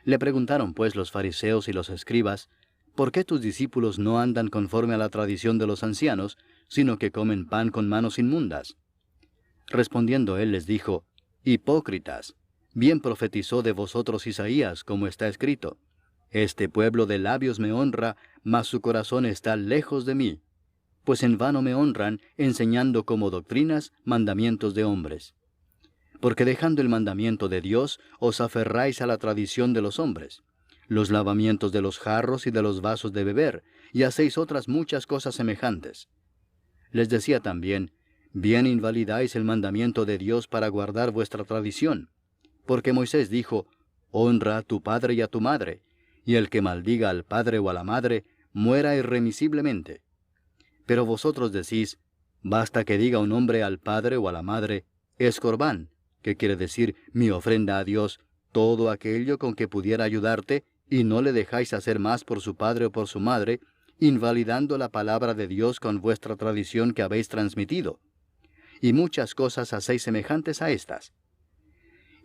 Le preguntaron pues los fariseos y los escribas, ¿por qué tus discípulos no andan conforme a la tradición de los ancianos, sino que comen pan con manos inmundas? Respondiendo él les dijo, Hipócritas, bien profetizó de vosotros Isaías, como está escrito, Este pueblo de labios me honra, mas su corazón está lejos de mí, pues en vano me honran, enseñando como doctrinas mandamientos de hombres. Porque dejando el mandamiento de Dios, os aferráis a la tradición de los hombres, los lavamientos de los jarros y de los vasos de beber, y hacéis otras muchas cosas semejantes. Les decía también, bien invalidáis el mandamiento de Dios para guardar vuestra tradición, porque Moisés dijo, honra a tu padre y a tu madre, y el que maldiga al padre o a la madre, muera irremisiblemente. Pero vosotros decís, basta que diga un hombre al padre o a la madre, es corbán, que quiere decir mi ofrenda a Dios, todo aquello con que pudiera ayudarte, y no le dejáis hacer más por su padre o por su madre, invalidando la palabra de Dios con vuestra tradición que habéis transmitido. Y muchas cosas hacéis semejantes a estas.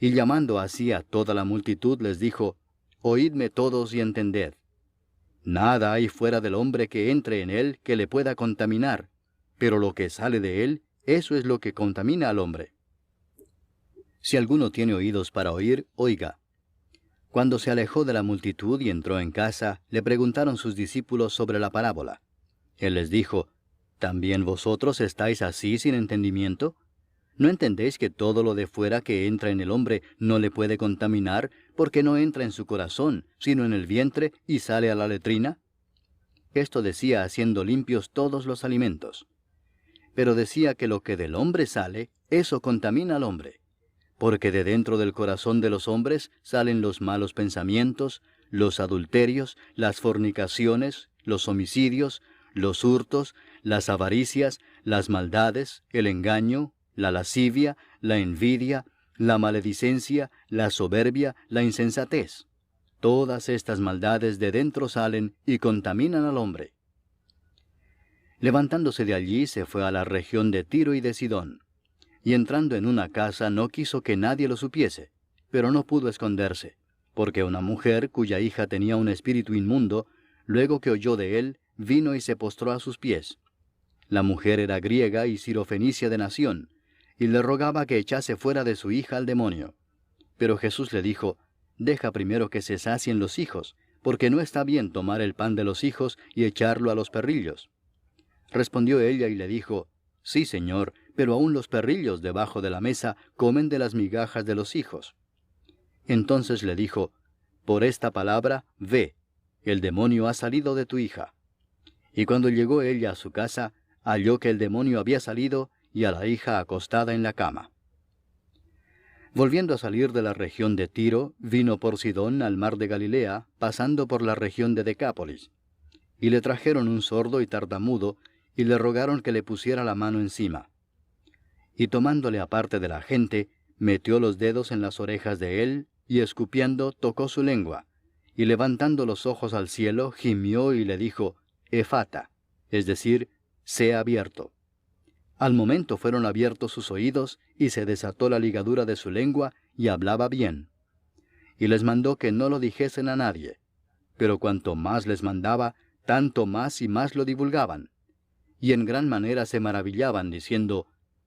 Y llamando así a toda la multitud les dijo, oídme todos y entended. Nada hay fuera del hombre que entre en él que le pueda contaminar, pero lo que sale de él, eso es lo que contamina al hombre. Si alguno tiene oídos para oír, oiga. Cuando se alejó de la multitud y entró en casa, le preguntaron sus discípulos sobre la parábola. Él les dijo, ¿también vosotros estáis así sin entendimiento? ¿No entendéis que todo lo de fuera que entra en el hombre no le puede contaminar, porque no entra en su corazón, sino en el vientre, y sale a la letrina? Esto decía haciendo limpios todos los alimentos. Pero decía que lo que del hombre sale, eso contamina al hombre. Porque de dentro del corazón de los hombres salen los malos pensamientos, los adulterios, las fornicaciones, los homicidios, los hurtos, las avaricias, las maldades, el engaño, la lascivia, la envidia, la maledicencia, la soberbia, la insensatez. Todas estas maldades de dentro salen y contaminan al hombre. Levantándose de allí se fue a la región de Tiro y de Sidón. Y entrando en una casa no quiso que nadie lo supiese, pero no pudo esconderse, porque una mujer cuya hija tenía un espíritu inmundo, luego que oyó de él, vino y se postró a sus pies. La mujer era griega y sirofenicia de nación, y le rogaba que echase fuera de su hija al demonio. Pero Jesús le dijo, deja primero que se sacien los hijos, porque no está bien tomar el pan de los hijos y echarlo a los perrillos. Respondió ella y le dijo, sí, Señor, pero aun los perrillos debajo de la mesa comen de las migajas de los hijos. Entonces le dijo, por esta palabra, ve, el demonio ha salido de tu hija. Y cuando llegó ella a su casa, halló que el demonio había salido y a la hija acostada en la cama. Volviendo a salir de la región de Tiro, vino por Sidón al mar de Galilea, pasando por la región de Decápolis. Y le trajeron un sordo y tartamudo, y le rogaron que le pusiera la mano encima. Y tomándole aparte de la gente, metió los dedos en las orejas de él, y escupiendo tocó su lengua, y levantando los ojos al cielo, gimió y le dijo, Efata, es decir, sea abierto. Al momento fueron abiertos sus oídos, y se desató la ligadura de su lengua, y hablaba bien. Y les mandó que no lo dijesen a nadie. Pero cuanto más les mandaba, tanto más y más lo divulgaban. Y en gran manera se maravillaban, diciendo,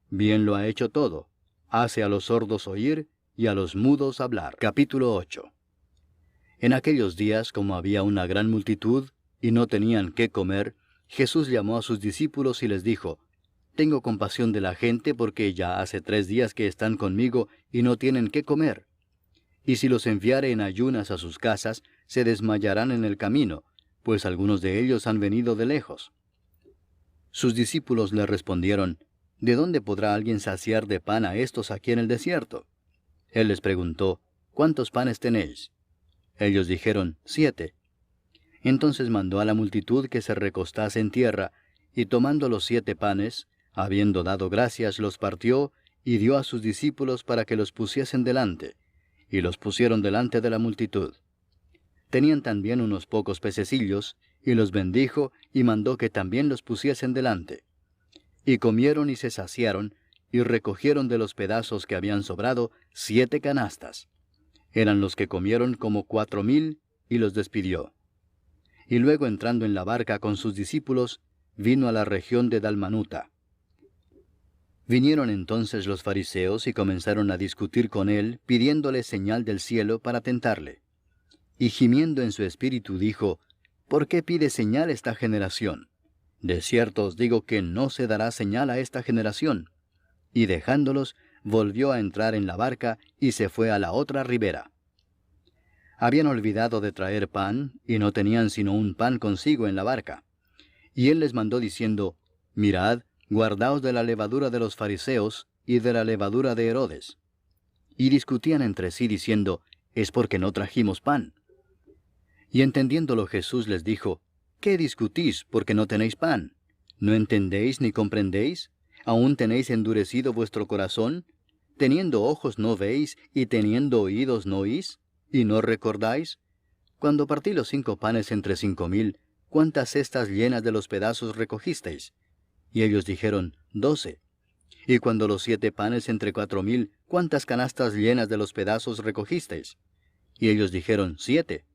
bien lo ha hecho todo, hace a los sordos oír, y a los mudos hablar. Capítulo 8. En aquellos días, como había una gran multitud, y no tenían qué comer, Jesús llamó a sus discípulos y les dijo, «Tengo compasión de la gente porque ya hace 3 días que están conmigo y no tienen qué comer. Y si los enviare en ayunas a sus casas, se desmayarán en el camino, pues algunos de ellos han venido de lejos». Sus discípulos le respondieron, «¿De dónde podrá alguien saciar de pan a estos aquí en el desierto?» Él les preguntó, «¿Cuántos panes tenéis?» Ellos dijeron, 7. Entonces mandó a la multitud que se recostase en tierra, y tomando los 7 panes, habiendo dado gracias, los partió, y dio a sus discípulos para que los pusiesen delante, y los pusieron delante de la multitud. Tenían también unos pocos pececillos, y los bendijo, y mandó que también los pusiesen delante. Y comieron y se saciaron, y recogieron de los pedazos que habían sobrado 7 canastas. Eran los que comieron como 4,000, y los despidió. Y luego entrando en la barca con sus discípulos, vino a la región de Dalmanuta. Vinieron entonces los fariseos y comenzaron a discutir con él, pidiéndole señal del cielo para tentarle. Y gimiendo en su espíritu dijo, «¿Por qué pide señal esta generación? De cierto os digo que no se dará señal a esta generación». Y dejándolos, volvió a entrar en la barca y se fue a la otra ribera. Habían olvidado de traer pan, y no tenían sino un pan consigo en la barca. Y él les mandó diciendo, «Mirad, guardaos de la levadura de los fariseos y de la levadura de Herodes». Y discutían entre sí diciendo, «Es porque no trajimos pan». Y entendiéndolo Jesús les dijo, «¿Qué discutís porque no tenéis pan? ¿No entendéis ni comprendéis? ¿Aún tenéis endurecido vuestro corazón? ¿Teniendo ojos no veis, y teniendo oídos no oís? ¿Y no recordáis? Cuando partí los 5 panes entre 5,000, ¿cuántas cestas llenas de los pedazos recogisteis? Y ellos dijeron, 12. Y cuando los 7 panes entre 4,000, ¿cuántas canastas llenas de los pedazos recogisteis? Y ellos dijeron, 7.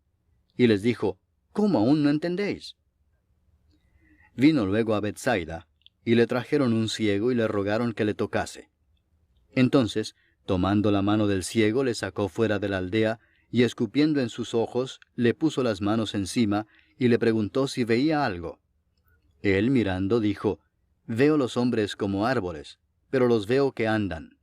Y les dijo, ¿cómo aún no entendéis? Vino luego a Bethsaida, y le trajeron un ciego y le rogaron que le tocase. Entonces, tomando la mano del ciego, le sacó fuera de la aldea, y escupiendo en sus ojos, le puso las manos encima, y le preguntó si veía algo. Él, mirando, dijo, «Veo los hombres como árboles, pero los veo que andan».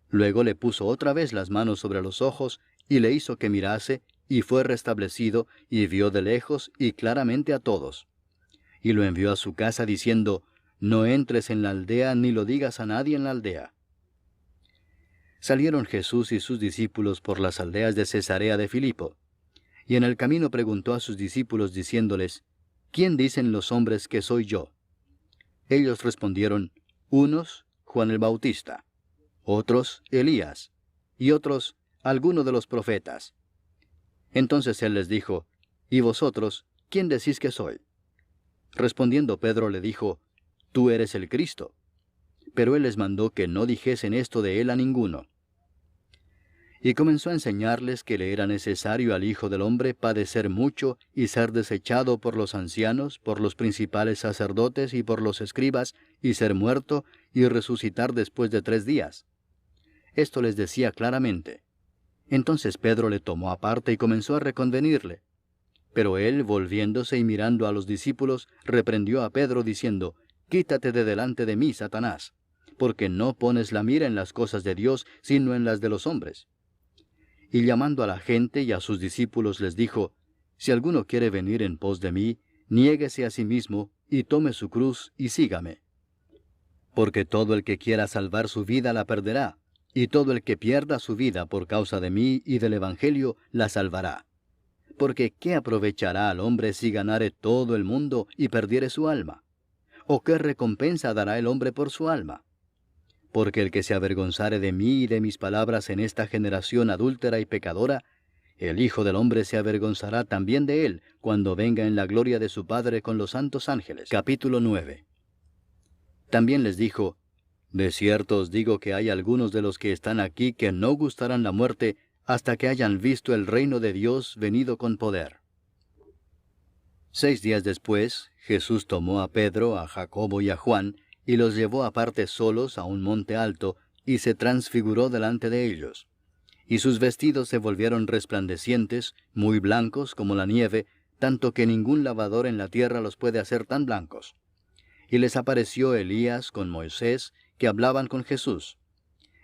Luego le puso otra vez las manos sobre los ojos, y le hizo que mirase, y fue restablecido, y vio de lejos y claramente a todos. Y lo envió a su casa diciendo, «No entres en la aldea, ni lo digas a nadie en la aldea». Salieron Jesús y sus discípulos por las aldeas de Cesarea de Filipo. Y en el camino preguntó a sus discípulos diciéndoles, «¿Quién dicen los hombres que soy yo?» Ellos respondieron, unos, Juan el Bautista, otros, Elías, y otros, alguno de los profetas. Entonces él les dijo, «¿Y vosotros, quién decís que soy?» Respondiendo Pedro le dijo, «Tú eres el Cristo». Pero él les mandó que no dijesen esto de él a ninguno. Y comenzó a enseñarles que le era necesario al Hijo del Hombre padecer mucho y ser desechado por los ancianos, por los principales sacerdotes y por los escribas, y ser muerto y resucitar después de 3 días. Esto les decía claramente. Entonces Pedro le tomó aparte y comenzó a reconvenirle. Pero él, volviéndose y mirando a los discípulos, reprendió a Pedro diciendo, «Quítate de delante de mí, Satanás, porque no pones la mira en las cosas de Dios, sino en las de los hombres». Y llamando a la gente y a sus discípulos les dijo, «Si alguno quiere venir en pos de mí, niéguese a sí mismo, y tome su cruz, y sígame. Porque todo el que quiera salvar su vida la perderá, y todo el que pierda su vida por causa de mí y del Evangelio la salvará. Porque ¿qué aprovechará al hombre si ganare todo el mundo y perdiere su alma? ¿O qué recompensa dará el hombre por su alma? Porque el que se avergonzare de mí y de mis palabras en esta generación adúltera y pecadora, el Hijo del Hombre se avergonzará también de él, cuando venga en la gloria de su Padre con los santos ángeles». Capítulo 9. También les dijo, «De cierto os digo que hay algunos de los que están aquí que no gustarán la muerte hasta que hayan visto el reino de Dios venido con poder». 6 días después, Jesús tomó a Pedro, a Jacobo y a Juan, y los llevó aparte solos a un monte alto, y se transfiguró delante de ellos. Y sus vestidos se volvieron resplandecientes, muy blancos como la nieve, tanto que ningún lavador en la tierra los puede hacer tan blancos. Y les apareció Elías con Moisés, que hablaban con Jesús.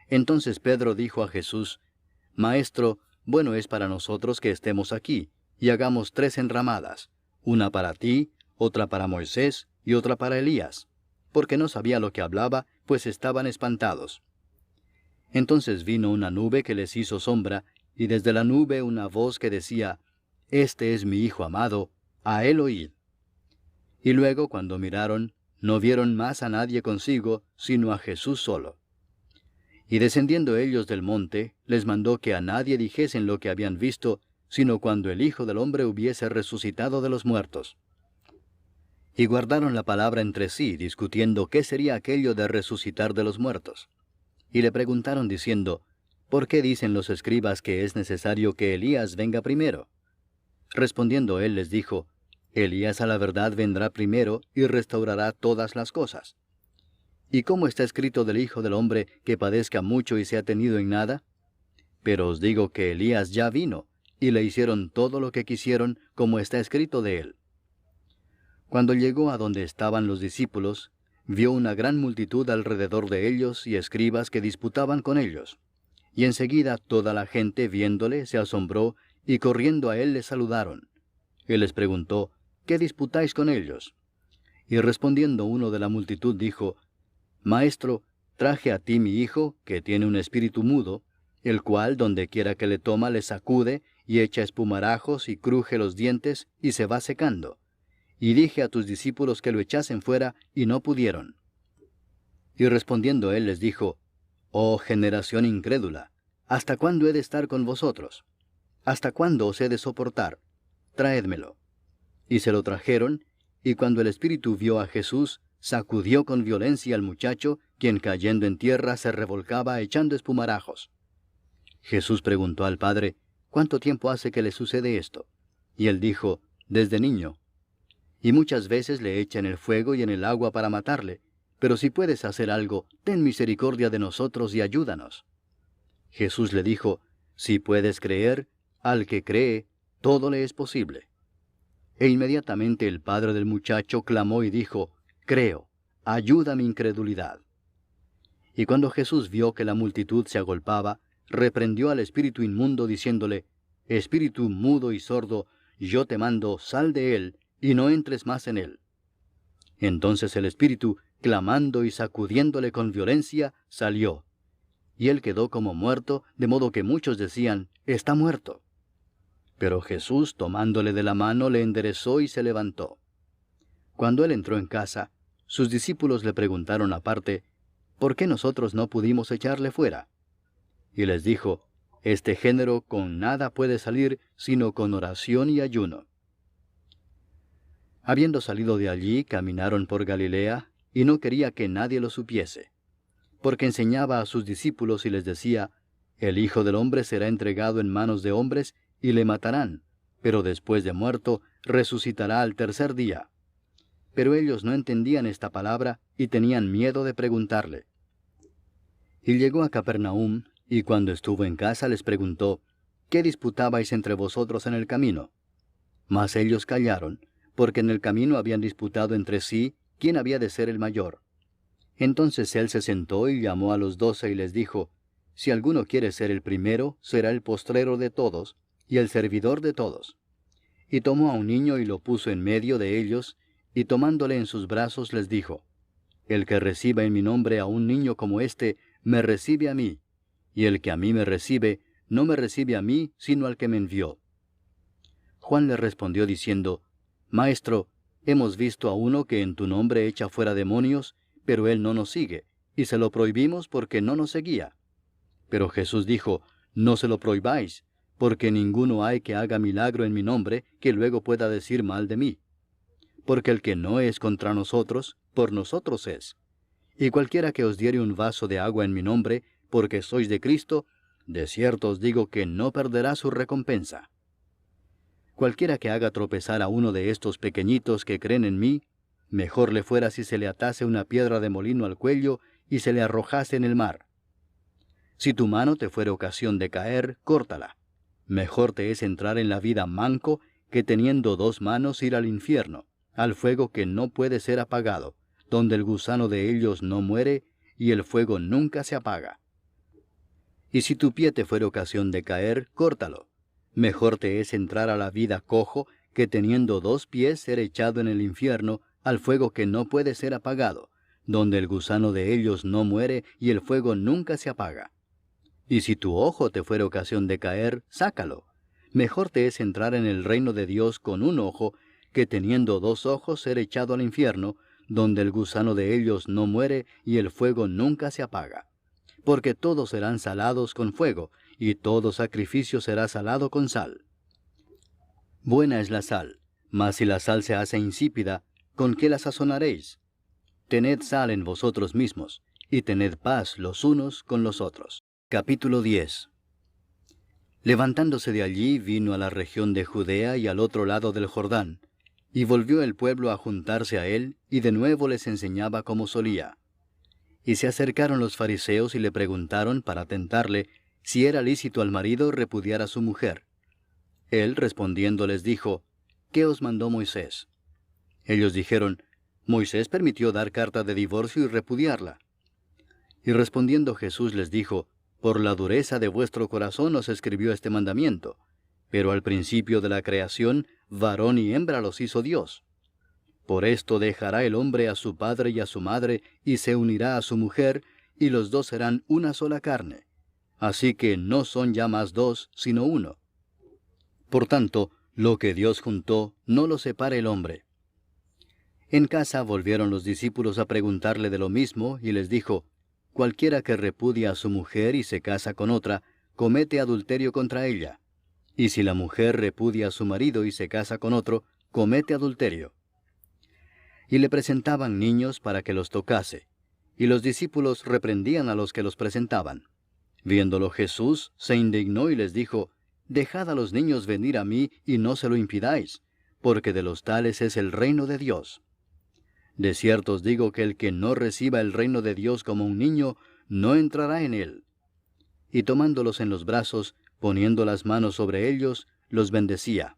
Entonces Pedro dijo a Jesús: Maestro, bueno es para nosotros que estemos aquí, y hagamos 3 enramadas, una para ti, otra para Moisés, y otra para Elías, porque no sabía lo que hablaba, pues estaban espantados. Entonces vino una nube que les hizo sombra, y desde la nube una voz que decía: Este es mi Hijo amado, a él oíd. Y luego, cuando miraron, no vieron más a nadie consigo, sino a Jesús solo. Y descendiendo ellos del monte, les mandó que a nadie dijesen lo que habían visto, sino cuando el Hijo del Hombre hubiese resucitado de los muertos. Y guardaron la palabra entre sí, discutiendo qué sería aquello de resucitar de los muertos. Y le preguntaron diciendo: ¿Por qué dicen los escribas que es necesario que Elías venga primero? Respondiendo él les dijo: Elías a la verdad vendrá primero y restaurará todas las cosas. ¿Y cómo está escrito del Hijo del Hombre que padezca mucho y sea tenido en nada? Pero os digo que Elías ya vino, y le hicieron todo lo que quisieron, como está escrito de él. Cuando llegó a donde estaban los discípulos, vio una gran multitud alrededor de ellos y escribas que disputaban con ellos. Y enseguida toda la gente, viéndole, se asombró, y corriendo a él le saludaron. Él les preguntó: ¿Qué disputáis con ellos? Y respondiendo uno de la multitud dijo: Maestro, traje a ti mi hijo, que tiene un espíritu mudo, el cual donde quiera que le toma le sacude, y echa espumarajos, y cruje los dientes, y se va secando. Y dije a tus discípulos que lo echasen fuera, y no pudieron. Y respondiendo él les dijo: Oh generación incrédula, ¿hasta cuándo he de estar con vosotros? ¿Hasta cuándo os he de soportar? Traédmelo. Y se lo trajeron, y cuando el espíritu vio a Jesús, sacudió con violencia al muchacho, quien cayendo en tierra se revolcaba echando espumarajos. Jesús preguntó al padre: ¿Cuánto tiempo hace que le sucede esto? Y él dijo: Desde niño. Y muchas veces le echa en el fuego y en el agua para matarle, pero si puedes hacer algo, ten misericordia de nosotros y ayúdanos. Jesús le dijo: Si puedes creer, al que cree, todo le es posible. E inmediatamente el padre del muchacho clamó y dijo: Creo, ayuda mi incredulidad. Y cuando Jesús vio que la multitud se agolpaba, reprendió al espíritu inmundo, diciéndole: Espíritu mudo y sordo, yo te mando, sal de él, y no entres más en él. Entonces el espíritu, clamando y sacudiéndole con violencia, salió. Y él quedó como muerto, de modo que muchos decían: Está muerto. Pero Jesús, tomándole de la mano, le enderezó y se levantó. Cuando él entró en casa, sus discípulos le preguntaron aparte: ¿Por qué nosotros no pudimos echarle fuera? Y les dijo: Este género con nada puede salir, sino con oración y ayuno. Habiendo salido de allí, caminaron por Galilea, y no quería que nadie lo supiese, porque enseñaba a sus discípulos y les decía: El Hijo del Hombre será entregado en manos de hombres, y le matarán, pero después de muerto, resucitará al tercer día. Pero ellos no entendían esta palabra, y tenían miedo de preguntarle. Y llegó a Capernaum, y cuando estuvo en casa les preguntó: ¿Qué disputabais entre vosotros en el camino? Mas ellos callaron, porque en el camino habían disputado entre sí quién había de ser el mayor. Entonces él se sentó y llamó a los 12 y les dijo: Si alguno quiere ser el primero, será el postrero de todos, y el servidor de todos. Y tomó a un niño y lo puso en medio de ellos, y tomándole en sus brazos les dijo: El que reciba en mi nombre a un niño como este, me recibe a mí, y el que a mí me recibe, no me recibe a mí, sino al que me envió. Juan le respondió diciendo: Maestro, hemos visto a uno que en tu nombre echa fuera demonios, pero él no nos sigue, y se lo prohibimos porque no nos seguía. Pero Jesús dijo: No se lo prohibáis, porque ninguno hay que haga milagro en mi nombre, que luego pueda decir mal de mí. Porque el que no es contra nosotros, por nosotros es. Y cualquiera que os diere un vaso de agua en mi nombre, porque sois de Cristo, de cierto os digo que no perderá su recompensa. Cualquiera que haga tropezar a uno de estos pequeñitos que creen en mí, mejor le fuera si se le atase una piedra de molino al cuello y se le arrojase en el mar. Si tu mano te fuere ocasión de caer, córtala. Mejor te es entrar en la vida manco que teniendo 2 manos ir al infierno, al fuego que no puede ser apagado, donde el gusano de ellos no muere, y el fuego nunca se apaga. Y si tu pie te fuere ocasión de caer, córtalo. Mejor te es entrar a la vida cojo, que teniendo 2 pies ser echado en el infierno, al fuego que no puede ser apagado, donde el gusano de ellos no muere, y el fuego nunca se apaga. Y si tu ojo te fuere ocasión de caer, sácalo. Mejor te es entrar en el reino de Dios con un ojo, que teniendo 2 ojos ser echado al infierno, donde el gusano de ellos no muere, y el fuego nunca se apaga. Porque todos serán salados con fuego, y todo sacrificio será salado con sal. Buena es la sal, mas si la sal se hace insípida, ¿con qué la sazonaréis? Tened sal en vosotros mismos, y tened paz los unos con los otros. Capítulo 10. Levantándose de allí, vino a la región de Judea y al otro lado del Jordán, y volvió el pueblo a juntarse a él, y de nuevo les enseñaba como solía. Y se acercaron los fariseos y le preguntaron para tentarle si era lícito al marido repudiar a su mujer. Él respondiendo les dijo, ¿qué os mandó Moisés? Ellos dijeron, Moisés permitió dar carta de divorcio y repudiarla. Y respondiendo Jesús les dijo, por la dureza de vuestro corazón os escribió este mandamiento, pero al principio de la creación, varón y hembra los hizo Dios. Por esto dejará el hombre a su padre y a su madre, y se unirá a su mujer, y los 2 serán una sola carne. Así que no son ya más 2, sino uno. Por tanto, lo que Dios juntó, no lo separe el hombre. En casa volvieron los discípulos a preguntarle de lo mismo, y les dijo, cualquiera que repudia a su mujer y se casa con otra, comete adulterio contra ella. Y si la mujer repudia a su marido y se casa con otro, comete adulterio. Y le presentaban niños para que los tocase, y los discípulos reprendían a los que los presentaban. Viéndolo Jesús, se indignó y les dijo, dejad a los niños venir a mí y no se lo impidáis, porque de los tales es el reino de Dios. De cierto os digo que el que no reciba el reino de Dios como un niño, no entrará en él. Y tomándolos en los brazos, poniendo las manos sobre ellos, los bendecía.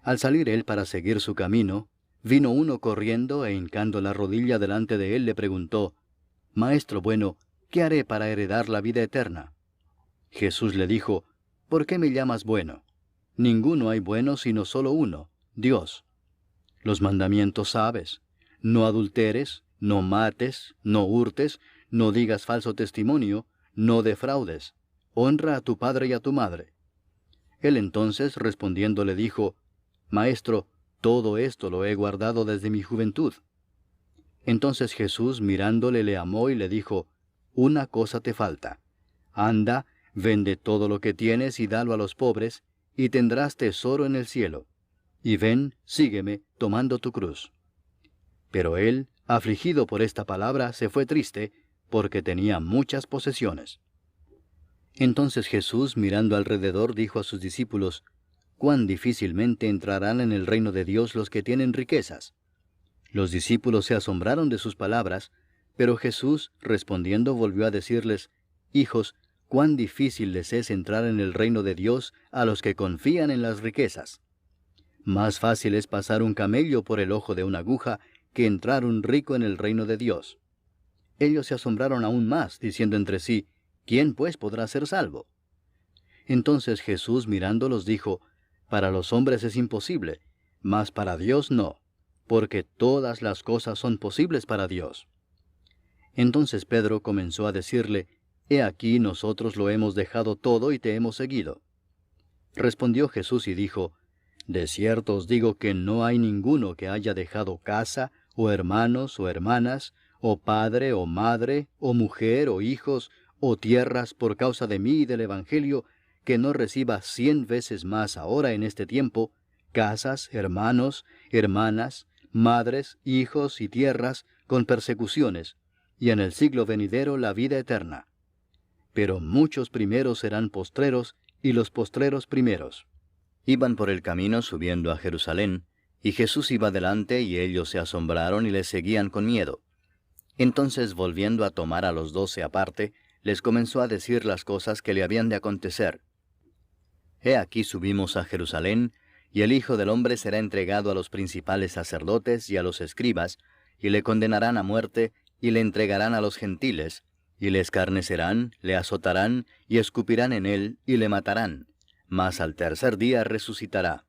Al salir él para seguir su camino, vino uno corriendo e hincando la rodilla delante de él le preguntó, Maestro bueno, ¿qué haré para heredar la vida eterna? Jesús le dijo, ¿por qué me llamas bueno? Ninguno hay bueno sino solo uno, Dios. Los mandamientos sabes, no adulteres, no mates, no hurtes, no digas falso testimonio, no defraudes, honra a tu padre y a tu madre. Él entonces respondiendo le dijo, Maestro, todo esto lo he guardado desde mi juventud. Entonces Jesús mirándole le amó y le dijo, una cosa te falta. Anda, vende todo lo que tienes y dalo a los pobres, y tendrás tesoro en el cielo. Y ven, sígueme, tomando tu cruz. Pero él, afligido por esta palabra, se fue triste, porque tenía muchas posesiones. Entonces Jesús, mirando alrededor, dijo a sus discípulos, cuán difícilmente entrarán en el reino de Dios los que tienen riquezas. Los discípulos se asombraron de sus palabras, pero Jesús, respondiendo, volvió a decirles, hijos, cuán difícil les es entrar en el reino de Dios a los que confían en las riquezas. Más fácil es pasar un camello por el ojo de una aguja que entrar un rico en el reino de Dios. Ellos se asombraron aún más, diciendo entre sí, ¿quién pues podrá ser salvo? Entonces Jesús mirándolos dijo, para los hombres es imposible, mas para Dios no, porque todas las cosas son posibles para Dios. Entonces Pedro comenzó a decirle, He aquí nosotros lo hemos dejado todo y te hemos seguido. Respondió Jesús y dijo, de cierto os digo que no hay ninguno que haya dejado casa, o hermanos, o hermanas, o padre, o madre, o mujer, o hijos, o tierras por causa de mí y del Evangelio, que no reciba 100 veces más ahora en este tiempo, casas, hermanos, hermanas, madres, hijos y tierras, con persecuciones, y en el siglo venidero la vida eterna. Pero muchos primeros serán postreros, y los postreros primeros. Iban por el camino subiendo a Jerusalén, y Jesús iba delante, y ellos se asombraron y le seguían con miedo. Entonces, volviendo a tomar a los 12 aparte, les comenzó a decir las cosas que le habían de acontecer. He aquí subimos a Jerusalén, Y el Hijo del Hombre será entregado a los principales sacerdotes y a los escribas, y le condenarán a muerte, y le entregarán a los gentiles, y le escarnecerán, le azotarán, y escupirán en él, y le matarán. Mas al tercer día resucitará.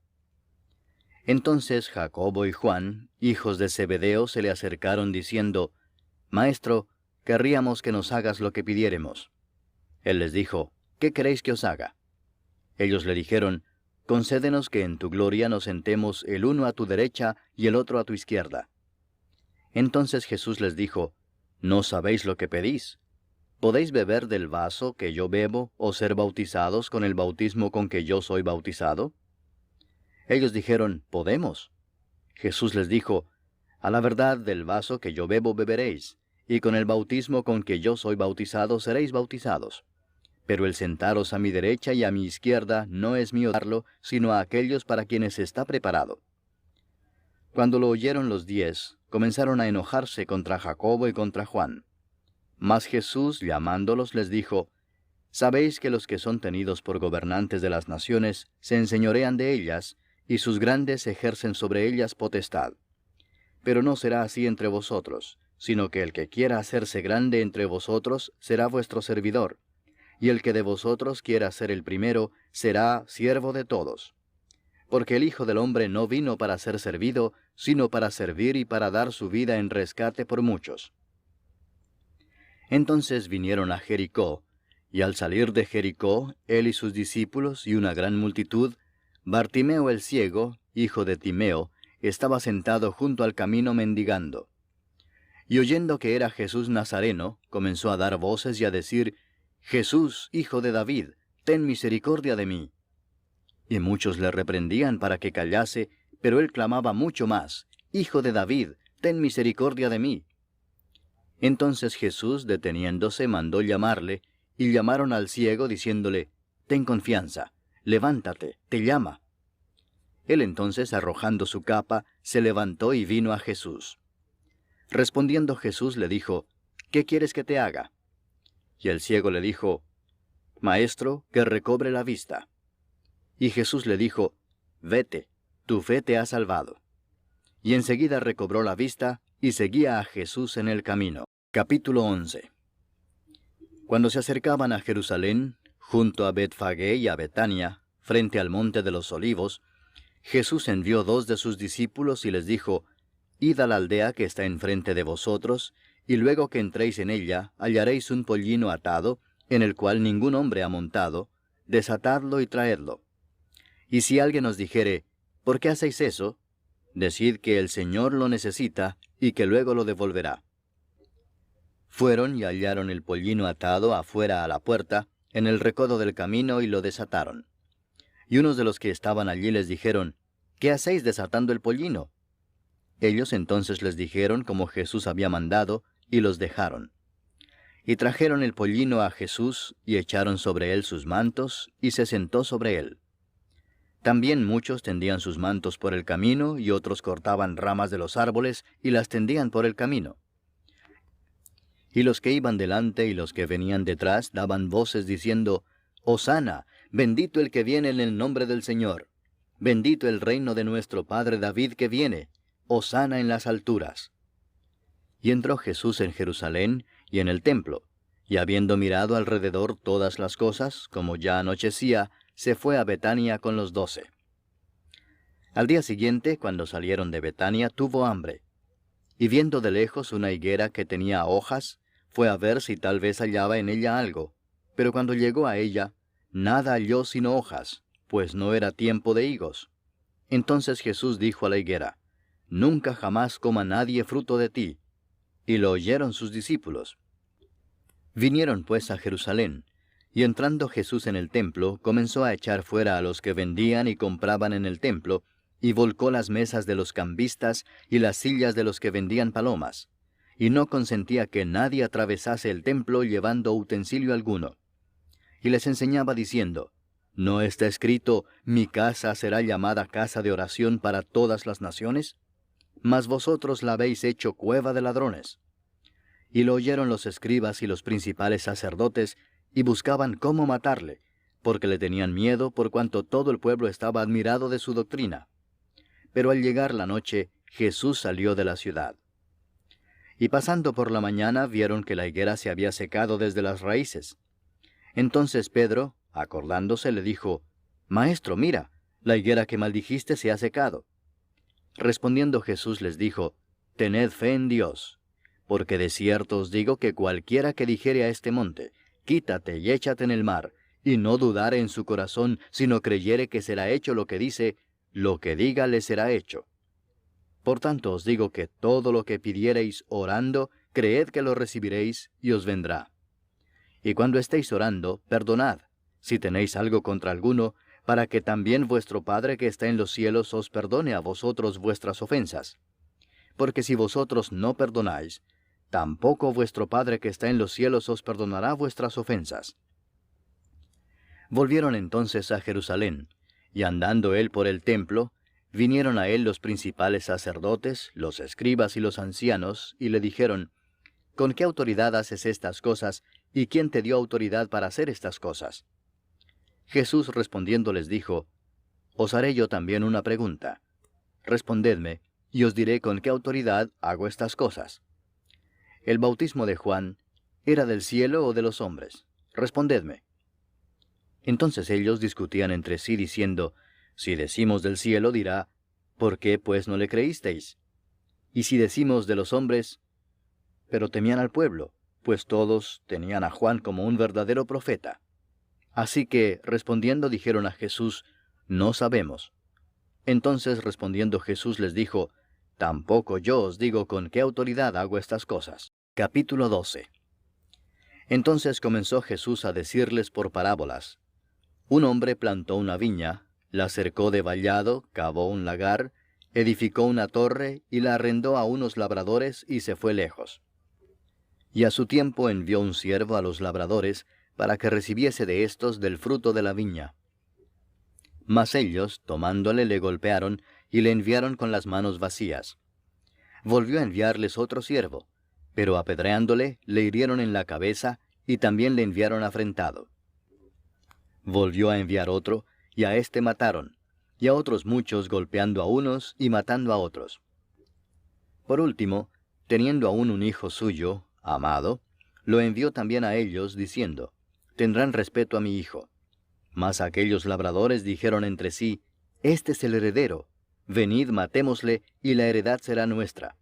Entonces Jacobo y Juan, hijos de Zebedeo, se le acercaron diciendo, Maestro, querríamos que nos hagas lo que pidiéremos. Él les dijo, ¿qué queréis que os haga? Ellos le dijeron, Concédenos que en tu gloria nos sentemos el uno a tu derecha y el otro a tu izquierda. Entonces Jesús les dijo, ¿no sabéis lo que pedís? ¿Podéis beber del vaso que yo bebo o ser bautizados con el bautismo con que yo soy bautizado? Ellos dijeron, Podemos. Jesús les dijo, A la verdad del vaso que yo bebo beberéis, y con el bautismo con que yo soy bautizado seréis bautizados. Pero el sentaros a mi derecha y a mi izquierda no es mío darlo, sino a aquellos para quienes está preparado. Cuando lo oyeron los 10, comenzaron a enojarse contra Jacobo y contra Juan. Mas Jesús, llamándolos, les dijo, Sabéis que los que son tenidos por gobernantes de las naciones se enseñorean de ellas, y sus grandes ejercen sobre ellas potestad. Pero no será así entre vosotros, sino que el que quiera hacerse grande entre vosotros será vuestro servidor, y el que de vosotros quiera ser el primero será siervo de todos. Porque el Hijo del Hombre no vino para ser servido, sino para servir y para dar su vida en rescate por muchos. Entonces vinieron a Jericó, y al salir de Jericó, él y sus discípulos y una gran multitud, Bartimeo el ciego, hijo de Timeo, estaba sentado junto al camino mendigando. Y oyendo que era Jesús Nazareno, comenzó a dar voces y a decir, Jesús, hijo de David, ten misericordia de mí. Y muchos le reprendían para que callase, pero él clamaba mucho más, Hijo de David, ten misericordia de mí. Entonces Jesús, deteniéndose, mandó llamarle, y llamaron al ciego, diciéndole, Ten confianza, levántate, te llama. Él entonces, arrojando su capa, se levantó y vino a Jesús. Respondiendo Jesús le dijo, ¿qué quieres que te haga? Y el ciego le dijo, Maestro, que recobre la vista. Y Jesús le dijo, Vete, tu fe te ha salvado. Y enseguida recobró la vista, y seguía a Jesús en el camino. Capítulo 11. Cuando se acercaban a Jerusalén, junto a Betfagé y a Betania, frente al monte de los Olivos, Jesús envió 2 de sus discípulos y les dijo, Id a la aldea que está enfrente de vosotros, y luego que entréis en ella, hallaréis un pollino atado, en el cual ningún hombre ha montado, desatadlo y traedlo. Y si alguien os dijere, ¿por qué hacéis eso? Decid que el Señor lo necesita, y que luego lo devolverá. Fueron y hallaron el pollino atado afuera a la puerta, en el recodo del camino, y lo desataron. Y unos de los que estaban allí les dijeron, ¿qué hacéis desatando el pollino? Ellos entonces les dijeron como Jesús había mandado, y los dejaron. Y trajeron el pollino a Jesús, y echaron sobre él sus mantos, y se sentó sobre él. También muchos tendían sus mantos por el camino, y otros cortaban ramas de los árboles, y las tendían por el camino. Y los que iban delante y los que venían detrás daban voces diciendo, Hosana, bendito el que viene en el nombre del Señor. Bendito el reino de nuestro padre David que viene. Hosana en las alturas. Y entró Jesús en Jerusalén y en el templo, y habiendo mirado alrededor todas las cosas, como ya anochecía, se fue a Betania con los 12. Al día siguiente, cuando salieron de Betania, tuvo hambre. Y viendo de lejos una higuera que tenía hojas, fue a ver si tal vez hallaba en ella algo. Pero cuando llegó a ella, nada halló sino hojas, pues no era tiempo de higos. Entonces Jesús dijo a la higuera, Nunca jamás coma nadie fruto de ti. Y lo oyeron sus discípulos. Vinieron pues a Jerusalén, y entrando Jesús en el templo, comenzó a echar fuera a los que vendían y compraban en el templo, y volcó las mesas de los cambistas y las sillas de los que vendían palomas, y no consentía que nadie atravesase el templo llevando utensilio alguno. Y les enseñaba diciendo, ¿no está escrito, mi casa será llamada casa de oración para todas las naciones? Mas vosotros la habéis hecho cueva de ladrones. Y lo oyeron los escribas y los principales sacerdotes, y buscaban cómo matarle, porque le tenían miedo por cuanto todo el pueblo estaba admirado de su doctrina. Pero al llegar la noche, Jesús salió de la ciudad. Y pasando por la mañana vieron que la higuera se había secado desde las raíces. Entonces Pedro, acordándose, le dijo, Maestro, mira, la higuera que maldijiste se ha secado. Respondiendo Jesús les dijo, Tened fe en Dios, porque de cierto os digo que cualquiera que dijere a este monte, Quítate y échate en el mar, y no dudare en su corazón, sino creyere que será hecho lo que dice, lo que diga le será hecho. Por tanto os digo que todo lo que pidiereis orando, creed que lo recibiréis, y os vendrá. Y cuando estéis orando, perdonad, si tenéis algo contra alguno, para que también vuestro Padre que está en los cielos os perdone a vosotros vuestras ofensas. Porque si vosotros no perdonáis, tampoco vuestro Padre que está en los cielos os perdonará vuestras ofensas. Volvieron entonces a Jerusalén, y andando él por el templo, vinieron a él los principales sacerdotes, los escribas y los ancianos, y le dijeron, ¿Con qué autoridad haces estas cosas, y quién te dio autoridad para hacer estas cosas? Jesús respondiendo les dijo, Os haré yo también una pregunta. Respondedme, y os diré con qué autoridad hago estas cosas. ¿El bautismo de Juan era del cielo o de los hombres? Respondedme. Entonces ellos discutían entre sí diciendo, Si decimos del cielo, dirá, ¿por qué pues no le creísteis? Y si decimos de los hombres, pero temían al pueblo, pues todos tenían a Juan como un verdadero profeta. Así que, respondiendo, dijeron a Jesús, No sabemos. Entonces respondiendo Jesús les dijo, Tampoco yo os digo con qué autoridad hago estas cosas. Capítulo 12. Entonces comenzó Jesús a decirles por parábolas. Un hombre plantó una viña, la cercó de vallado, cavó un lagar, edificó una torre y la arrendó a unos labradores y se fue lejos. Y a su tiempo envió un siervo a los labradores para que recibiese de éstos del fruto de la viña. Mas ellos, tomándole, le golpearon y le enviaron con las manos vacías. Volvió a enviarles otro siervo, pero apedreándole, le hirieron en la cabeza y también le enviaron afrentado. Volvió a enviar otro, y a éste mataron, y a otros muchos golpeando a unos y matando a otros. Por último, teniendo aún un hijo suyo, amado, lo envió también a ellos, diciendo, Tendrán respeto a mi hijo. Mas aquellos labradores dijeron entre sí, Este es el heredero, venid matémosle, y la heredad será nuestra.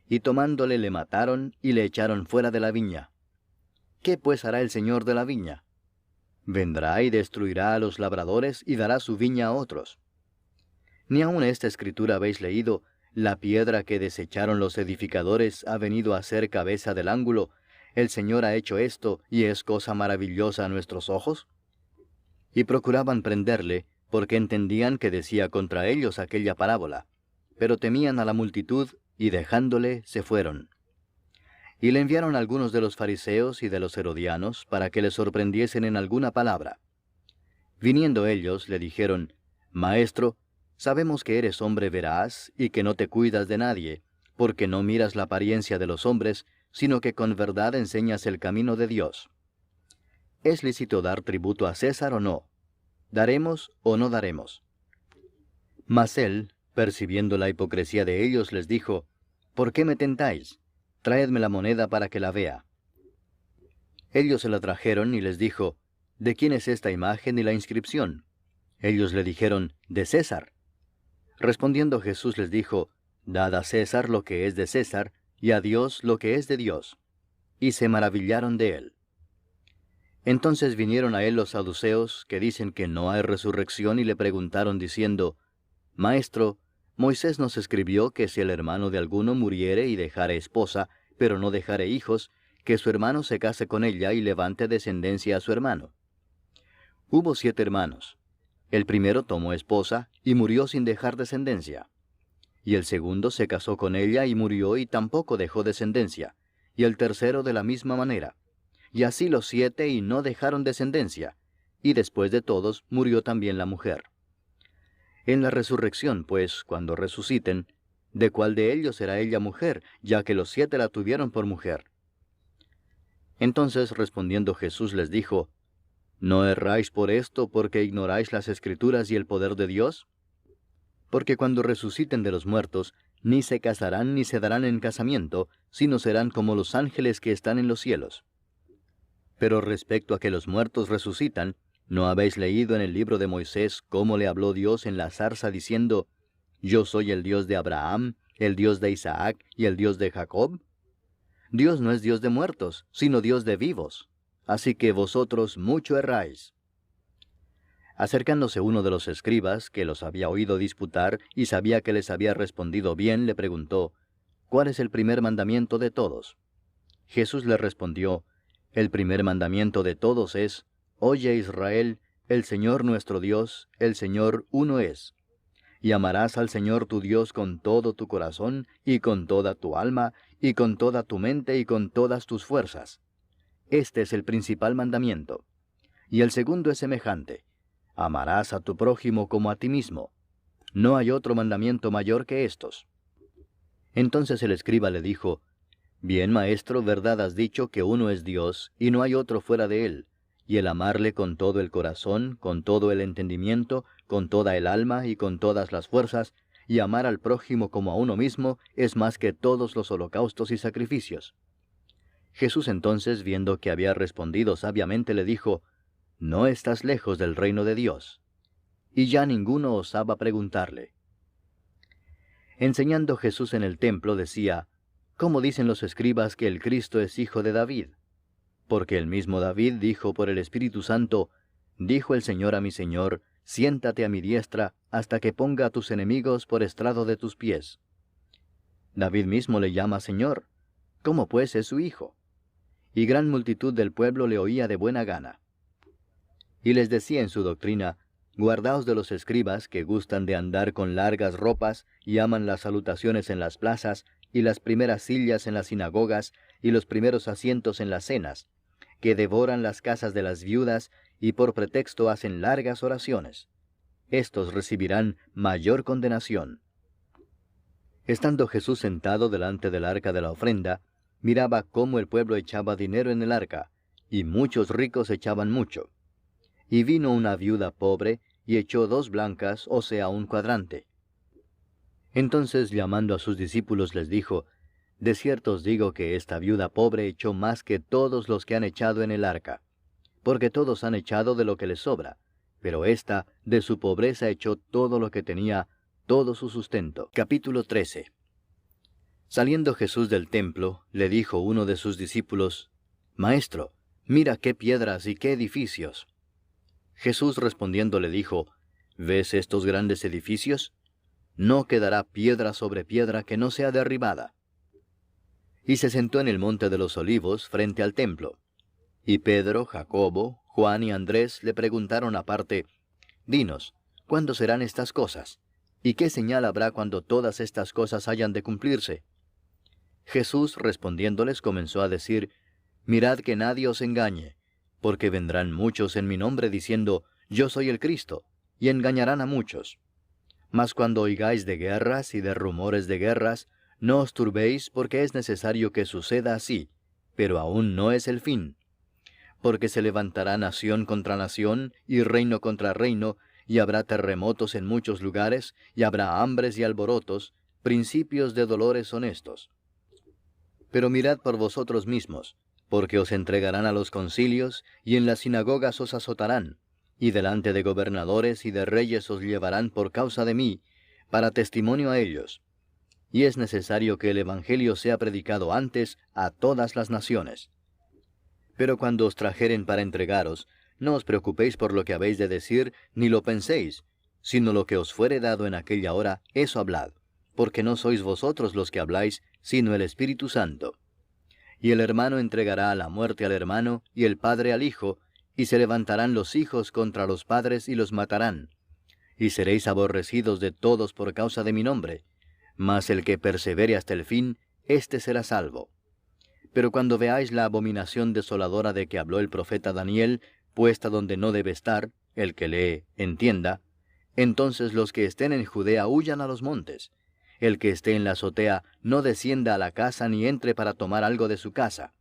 Y tomándole le mataron, y le echaron fuera de la viña. ¿Qué pues hará el señor de la viña? Vendrá y destruirá a los labradores, y dará su viña a otros. Ni aun esta escritura habéis leído, la piedra que desecharon los edificadores ha venido a ser cabeza del ángulo, el Señor ha hecho esto, y es cosa maravillosa a nuestros ojos. Y procuraban prenderle, porque entendían que decía contra ellos aquella parábola, pero temían a la multitud, y dejándole, se fueron. Y le enviaron algunos de los fariseos y de los herodianos, para que le sorprendiesen en alguna palabra. Viniendo ellos, le dijeron, Maestro, sabemos que eres hombre veraz, y que no te cuidas de nadie, porque no miras la apariencia de los hombres, sino que con verdad enseñas el camino de Dios. ¿Es lícito dar tributo a César o no? ¿Daremos o no daremos? Mas él, percibiendo la hipocresía de ellos, les dijo, ¿Por qué me tentáis? Traedme la moneda para que la vea. Ellos se la trajeron y les dijo, ¿De quién es esta imagen y la inscripción? Ellos le dijeron, de César. Respondiendo Jesús les dijo, Dad a César lo que es de César, y a Dios lo que es de Dios. Y se maravillaron de él. Entonces vinieron a él los saduceos, que dicen que no hay resurrección, y le preguntaron diciendo, Maestro, Moisés nos escribió que si el hermano de alguno muriere y dejare esposa, pero no dejare hijos, que su hermano se case con ella y levante descendencia a su hermano. Hubo 7 hermanos. El primero tomó esposa y murió sin dejar descendencia. Y el segundo se casó con ella y murió y tampoco dejó descendencia. Y el tercero de la misma manera. Y así los 7 y no dejaron descendencia. Y después de todos murió también la mujer. En la resurrección, pues, cuando resuciten, ¿de cuál de ellos será ella mujer, ya que los 7 la tuvieron por mujer? Entonces respondiendo Jesús les dijo, ¿No erráis por esto porque ignoráis las Escrituras y el poder de Dios? Porque cuando resuciten de los muertos, ni se casarán ni se darán en casamiento, sino serán como los ángeles que están en los cielos. Pero respecto a que los muertos resucitan, ¿no habéis leído en el libro de Moisés cómo le habló Dios en la zarza diciendo, Yo soy el Dios de Abraham, el Dios de Isaac y el Dios de Jacob? Dios no es Dios de muertos, sino Dios de vivos. Así que vosotros mucho erráis. Acercándose uno de los escribas, que los había oído disputar y sabía que les había respondido bien, le preguntó, ¿Cuál es el primer mandamiento de todos? Jesús le respondió, El primer mandamiento de todos es, Oye Israel, el Señor nuestro Dios, el Señor uno es. Y amarás al Señor tu Dios con todo tu corazón, y con toda tu alma, y con toda tu mente, y con todas tus fuerzas. Este es el principal mandamiento. Y el segundo es semejante. Amarás a tu prójimo como a ti mismo. No hay otro mandamiento mayor que estos. Entonces el escriba le dijo, Bien, maestro, verdad has dicho que uno es Dios, y no hay otro fuera de él, y el amarle con todo el corazón, con todo el entendimiento, con toda el alma y con todas las fuerzas, y amar al prójimo como a uno mismo, es más que todos los holocaustos y sacrificios. Jesús entonces, viendo que había respondido sabiamente, le dijo, No estás lejos del reino de Dios. Y ya ninguno osaba preguntarle. Enseñando Jesús en el templo decía, ¿Cómo dicen los escribas que el Cristo es hijo de David? Porque el mismo David dijo por el Espíritu Santo, Dijo el Señor a mi Señor, Siéntate a mi diestra, hasta que ponga a tus enemigos por estrado de tus pies. David mismo le llama Señor. ¿Cómo pues es su hijo? Y gran multitud del pueblo le oía de buena gana. Y les decía en su doctrina, Guardaos de los escribas que gustan de andar con largas ropas y aman las salutaciones en las plazas y las primeras sillas en las sinagogas y los primeros asientos en las cenas, que devoran las casas de las viudas y por pretexto hacen largas oraciones. Estos recibirán mayor condenación. Estando Jesús sentado delante del arca de la ofrenda, miraba cómo el pueblo echaba dinero en el arca, y muchos ricos echaban mucho. Y vino una viuda pobre, y echó 2 blancas, o sea, un cuadrante. Entonces, llamando a sus discípulos, les dijo, De cierto os digo que esta viuda pobre echó más que todos los que han echado en el arca, porque todos han echado de lo que les sobra, pero ésta de su pobreza echó todo lo que tenía, todo su sustento. Capítulo 13. Saliendo Jesús del templo, le dijo uno de sus discípulos, Maestro, mira qué piedras y qué edificios. Jesús respondiendo le dijo, ¿Ves estos grandes edificios? No quedará piedra sobre piedra que no sea derribada. Y se sentó en el monte de los olivos frente al templo. Y Pedro, Jacobo, Juan y Andrés le preguntaron aparte, Dinos, ¿cuándo serán estas cosas? ¿Y qué señal habrá cuando todas estas cosas hayan de cumplirse? Jesús respondiéndoles comenzó a decir, Mirad que nadie os engañe, porque vendrán muchos en mi nombre diciendo, Yo soy el Cristo, y engañarán a muchos. Mas cuando oigáis de guerras y de rumores de guerras, no os turbéis, porque es necesario que suceda así, pero aún no es el fin. Porque se levantará nación contra nación, y reino contra reino, y habrá terremotos en muchos lugares, y habrá hambres y alborotos, principios de dolores son estos. Pero mirad por vosotros mismos, porque os entregarán a los concilios, y en las sinagogas os azotarán, y delante de gobernadores y de reyes os llevarán por causa de mí, para testimonio a ellos. Y es necesario que el Evangelio sea predicado antes a todas las naciones. Pero cuando os trajeren para entregaros, no os preocupéis por lo que habéis de decir, ni lo penséis, sino lo que os fuere dado en aquella hora, eso hablad, porque no sois vosotros los que habláis, sino el Espíritu Santo. Y el hermano entregará a la muerte al hermano, y el padre al hijo, y se levantarán los hijos contra los padres y los matarán. Y seréis aborrecidos de todos por causa de mi nombre, mas el que persevere hasta el fin, éste será salvo. Pero cuando veáis la abominación desoladora de que habló el profeta Daniel, puesta donde no debe estar, el que lee, entienda, entonces los que estén en Judea huyan a los montes. El que esté en la azotea no descienda a la casa ni entre para tomar algo de su casa.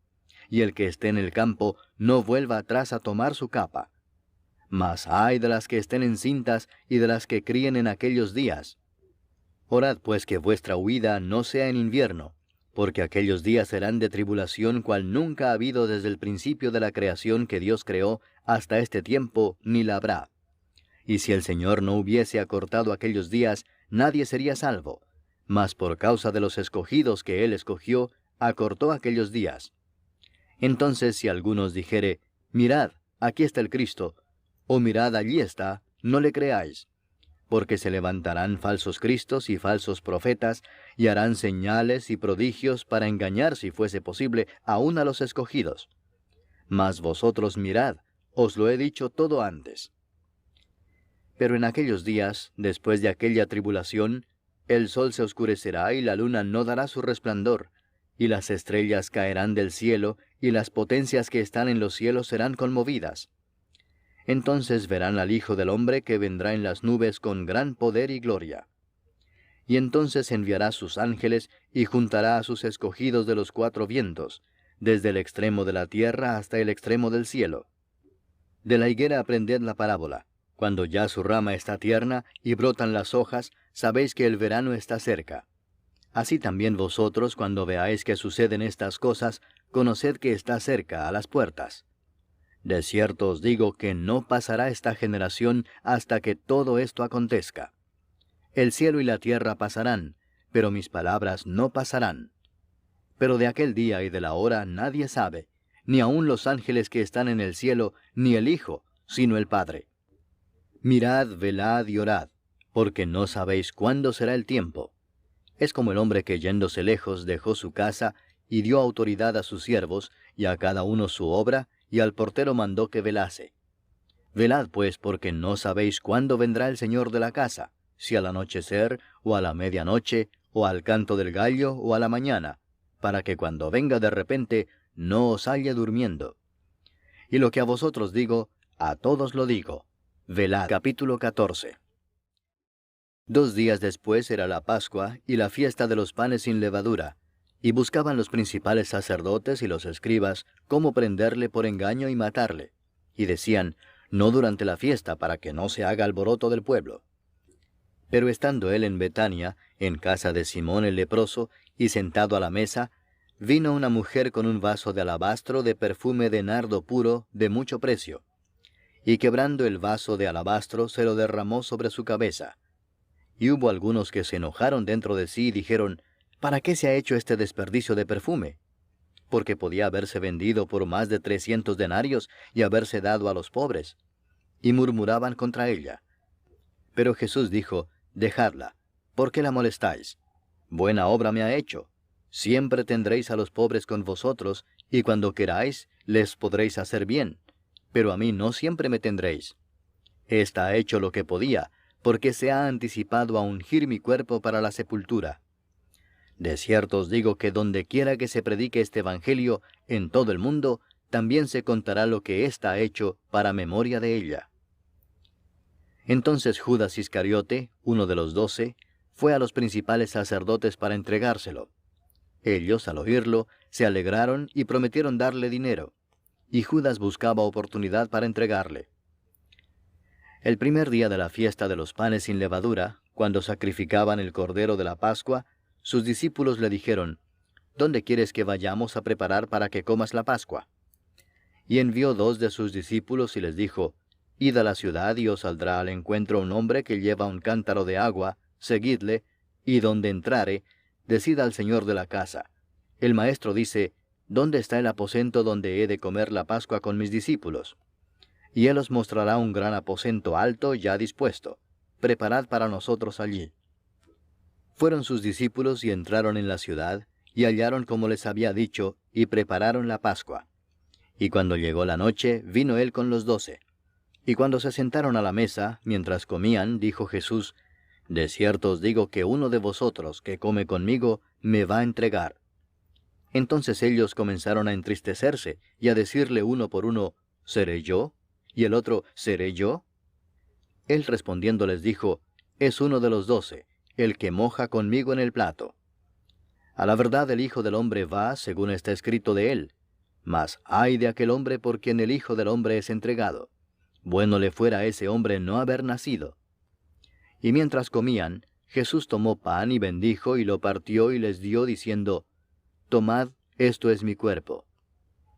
Y el que esté en el campo no vuelva atrás a tomar su capa. Mas ay de las que estén encintas y de las que críen en aquellos días. Orad pues que vuestra huida no sea en invierno, porque aquellos días serán de tribulación cual nunca ha habido desde el principio de la creación que Dios creó hasta este tiempo, ni la habrá. Y si el Señor no hubiese acortado aquellos días, nadie sería salvo. Mas por causa de los escogidos que Él escogió, acortó aquellos días. Entonces si algunos dijere, mirad, aquí está el Cristo, o mirad, allí está, no le creáis. Porque se levantarán falsos cristos y falsos profetas, y harán señales y prodigios para engañar, si fuese posible, aun a los escogidos. Mas vosotros mirad, os lo he dicho todo antes. Pero en aquellos días, después de aquella tribulación, el sol se oscurecerá y la luna no dará su resplandor, y las estrellas caerán del cielo, y las potencias que están en los cielos serán conmovidas. Entonces verán al Hijo del Hombre que vendrá en las nubes con gran poder y gloria. Y entonces enviará sus ángeles y juntará a sus escogidos de los cuatro vientos, desde el extremo de la tierra hasta el extremo del cielo. De la higuera aprended la parábola. Cuando ya su rama está tierna y brotan las hojas, sabéis que el verano está cerca. Así también vosotros, cuando veáis que suceden estas cosas, conoced que está cerca, a las puertas. De cierto os digo que no pasará esta generación hasta que todo esto acontezca. El cielo y la tierra pasarán, pero mis palabras no pasarán. Pero de aquel día y de la hora nadie sabe, ni aun los ángeles que están en el cielo, ni el Hijo, sino el Padre. Mirad, velad y orad, porque no sabéis cuándo será el tiempo. Es como el hombre que yéndose lejos dejó su casa y dio autoridad a sus siervos, y a cada uno su obra, y al portero mandó que velase. Velad pues, porque no sabéis cuándo vendrá el Señor de la casa, si al anochecer, o a la medianoche, o al canto del gallo, o a la mañana, para que cuando venga de repente no os halle durmiendo. Y lo que a vosotros digo, a todos lo digo. Velad. Capítulo 14. 2 días después era la Pascua y la fiesta de los panes sin levadura, y buscaban los principales sacerdotes y los escribas cómo prenderle por engaño y matarle. Y decían, no durante la fiesta, para que no se haga alboroto del pueblo. Pero estando él en Betania, en casa de Simón el leproso, y sentado a la mesa, vino una mujer con un vaso de alabastro de perfume de nardo puro, de mucho precio. Y quebrando el vaso de alabastro, se lo derramó sobre su cabeza. Y hubo algunos que se enojaron dentro de sí y dijeron, ¿para qué se ha hecho este desperdicio de perfume? Porque podía haberse vendido por más de 300 denarios y haberse dado a los pobres. Y murmuraban contra ella. Pero Jesús dijo, dejadla, ¿por qué la molestáis? Buena obra me ha hecho. Siempre tendréis a los pobres con vosotros, y cuando queráis, les podréis hacer bien. Pero a mí no siempre me tendréis. Esta ha hecho lo que podía, porque se ha anticipado a ungir mi cuerpo para la sepultura. De cierto os digo que donde quiera que se predique este Evangelio en todo el mundo, también se contará lo que ésta ha hecho para memoria de ella. Entonces Judas Iscariote, uno de los 12, fue a los principales sacerdotes para entregárselo. Ellos, al oírlo, se alegraron y prometieron darle dinero, y Judas buscaba oportunidad para entregarle. El primer día de la fiesta de los panes sin levadura, cuando sacrificaban el cordero de la Pascua, sus discípulos le dijeron, ¿dónde quieres que vayamos a preparar para que comas la Pascua? Y envió 2 de sus discípulos y les dijo, id a la ciudad y os saldrá al encuentro un hombre que lleva un cántaro de agua, seguidle, y donde entrare, decid al señor de la casa, el maestro dice, ¿dónde está el aposento donde he de comer la Pascua con mis discípulos? Y él os mostrará un gran aposento alto ya dispuesto. Preparad para nosotros allí. Fueron sus discípulos y entraron en la ciudad, y hallaron como les había dicho, y prepararon la Pascua. Y cuando llegó la noche, vino él con los 12. Y cuando se sentaron a la mesa, mientras comían, dijo Jesús, de cierto os digo que uno de vosotros que come conmigo, me va a entregar. Entonces ellos comenzaron a entristecerse, y a decirle uno por uno, ¿seré yo? Y el otro, ¿seré yo? Él respondiendo les dijo, es uno de los 12, el que moja conmigo en el plato. A la verdad el Hijo del Hombre va, según está escrito de él. Mas ay de aquel hombre por quien el Hijo del Hombre es entregado. bueno le fuera a ese hombre no haber nacido. Y mientras comían, Jesús tomó pan y bendijo y lo partió y les dio, diciendo, Tomad, esto es mi cuerpo.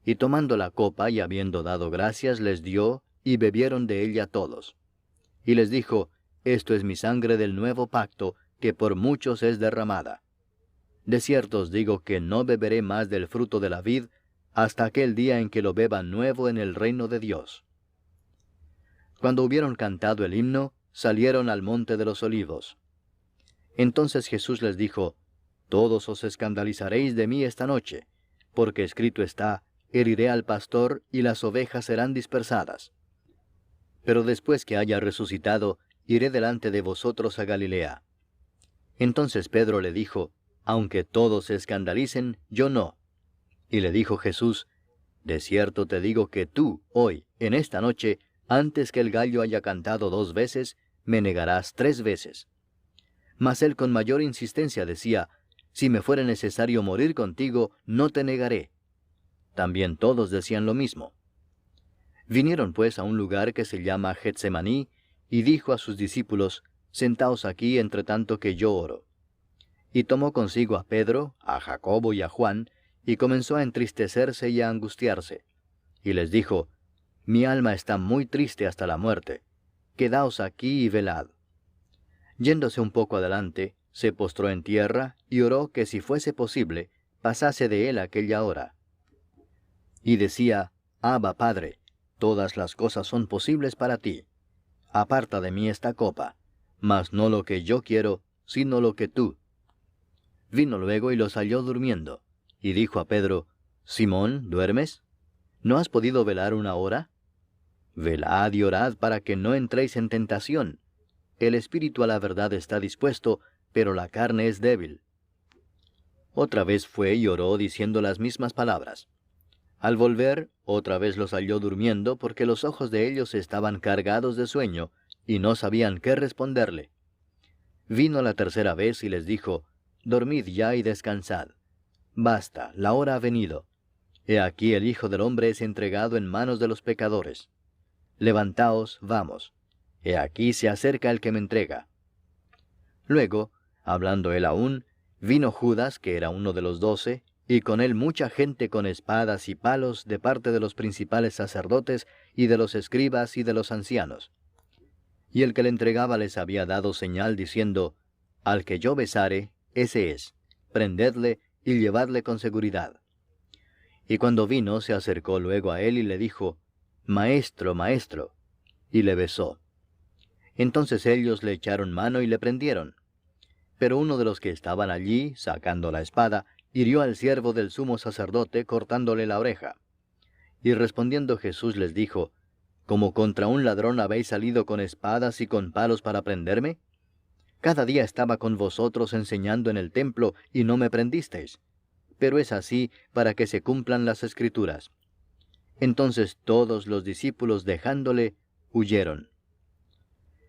Y tomando la copa y habiendo dado gracias, les dio, y bebieron de ella todos. Y les dijo, Esto es mi sangre del nuevo pacto, que por muchos es derramada. De cierto os digo que no beberé más del fruto de la vid, hasta aquel día en que lo beba nuevo en el reino de Dios. Cuando hubieron cantado el himno, salieron al monte de los olivos. Entonces Jesús les dijo, Todos os escandalizaréis de mí esta noche, porque escrito está, heriré al pastor y las ovejas serán dispersadas. Pero después que haya resucitado, iré delante de vosotros a Galilea. Entonces Pedro le dijo, Aunque todos se escandalicen, yo no. Y le dijo Jesús, De cierto te digo que tú, hoy, en esta noche, antes que el gallo haya cantado 2 veces, me negarás 3 veces. Mas él con mayor insistencia decía, Si me fuere necesario morir contigo, no te negaré. También todos decían lo mismo. Vinieron pues a un lugar que se llama Getsemaní, y dijo a sus discípulos, Sentaos aquí entre tanto que yo oro. Y tomó consigo a Pedro, a Jacobo y a Juan, y comenzó a entristecerse y a angustiarse. Y les dijo, Mi alma está muy triste hasta la muerte. Quedaos aquí y velad. Yéndose un poco adelante, se postró en tierra, y oró que si fuese posible, pasase de él aquella hora. Y decía, Abba, Padre, todas las cosas son posibles para ti. Aparta de mí esta copa, mas no lo que yo quiero, sino lo que tú. Vino luego y los halló durmiendo, y dijo a Pedro, Simón, ¿duermes? ¿No has podido velar 1 hora? Velad y orad para que no entréis en tentación. El espíritu a la verdad está dispuesto, pero la carne es débil. Otra vez fue y oró diciendo las mismas palabras. Al volver, otra vez los halló durmiendo, porque los ojos de ellos estaban cargados de sueño, y no sabían qué responderle. Vino la tercera vez y les dijo, Dormid ya y descansad. Basta, la hora ha venido. He aquí el Hijo del Hombre es entregado en manos de los pecadores. Levantaos, vamos. He aquí se acerca el que me entrega. Luego, hablando él aún, vino Judas, que era uno de los 12, y con él mucha gente con espadas y palos de parte de los principales sacerdotes y de los escribas y de los ancianos. Y el que le entregaba les había dado señal diciendo, Al que yo besare, ese es, prendedle y llevadle con seguridad. Y cuando vino, se acercó luego a él y le dijo, Maestro, Maestro, y le besó. Entonces ellos le echaron mano y le prendieron. Pero uno de los que estaban allí, sacando la espada, hirió al siervo del sumo sacerdote, cortándole la oreja. Y respondiendo Jesús les dijo, ¿Como contra un ladrón habéis salido con espadas y con palos para prenderme? Cada día estaba con vosotros enseñando en el templo, y no me prendisteis. Pero es así para que se cumplan las Escrituras. Entonces todos los discípulos, dejándole, huyeron.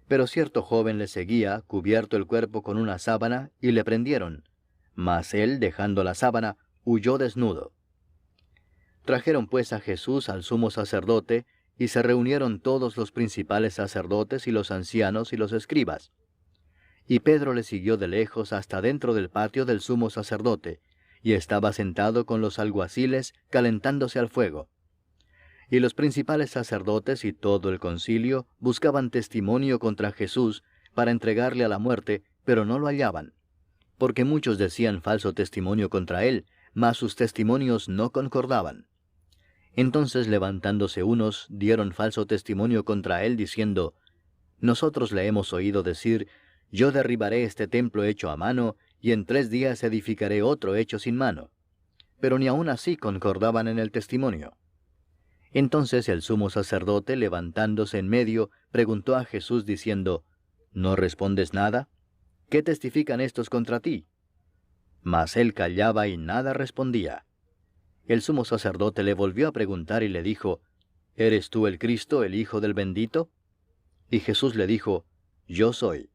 Pero cierto joven le seguía, cubierto el cuerpo con una sábana, y le prendieron. Mas él, dejando la sábana, huyó desnudo. Trajeron pues a Jesús al sumo sacerdote, y se reunieron todos los principales sacerdotes y los ancianos y los escribas. Y Pedro le siguió de lejos hasta dentro del patio del sumo sacerdote, y estaba sentado con los alguaciles, calentándose al fuego. Y los principales sacerdotes y todo el concilio buscaban testimonio contra Jesús para entregarle a la muerte, pero no lo hallaban, porque muchos decían falso testimonio contra él, mas sus testimonios no concordaban. Entonces levantándose unos, dieron falso testimonio contra él, diciendo, Nosotros le hemos oído decir, Yo derribaré este templo hecho a mano, y en 3 días edificaré otro hecho sin mano. Pero ni aun así concordaban en el testimonio. Entonces el sumo sacerdote, levantándose en medio, preguntó a Jesús diciendo, ¿No respondes nada? ¿Qué testifican estos contra ti? Mas él callaba y nada respondía. El sumo sacerdote le volvió a preguntar y le dijo, ¿Eres tú el Cristo, el Hijo del bendito? Y Jesús le dijo, Yo soy.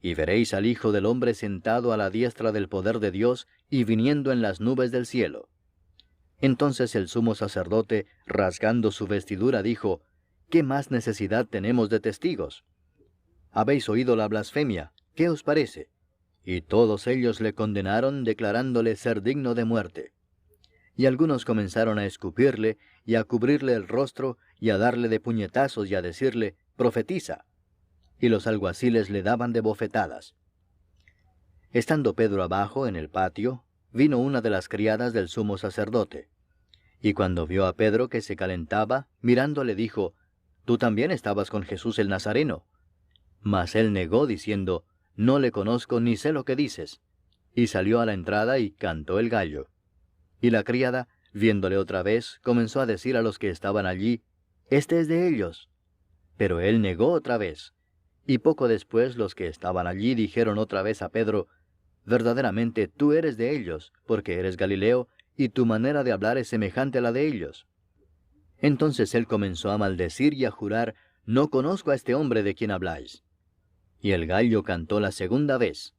Y veréis al Hijo del Hombre sentado a la diestra del poder de Dios y viniendo en las nubes del cielo. Entonces el sumo sacerdote, rasgando su vestidura, dijo, ¿qué más necesidad tenemos de testigos? Habéis oído la blasfemia, ¿qué os parece? Y todos ellos le condenaron, declarándole ser digno de muerte. Y algunos comenzaron a escupirle, y a cubrirle el rostro, y a darle de puñetazos, y a decirle, profetiza. Y los alguaciles le daban de bofetadas. Estando Pedro abajo en el patio, vino una de las criadas del sumo sacerdote. Y cuando vio a Pedro que se calentaba, mirándole dijo, «Tú también estabas con Jesús el Nazareno». Mas él negó, diciendo, «No le conozco ni sé lo que dices». Y salió a la entrada y cantó el gallo. Y la criada, viéndole otra vez, comenzó a decir a los que estaban allí, «Este es de ellos». Pero él negó otra vez. Y poco después los que estaban allí dijeron otra vez a Pedro, «Verdaderamente tú eres de ellos, porque eres Galileo, y tu manera de hablar es semejante a la de ellos». Entonces él comenzó a maldecir y a jurar, «No conozco a este hombre de quien habláis». Y el gallo cantó la segunda vez.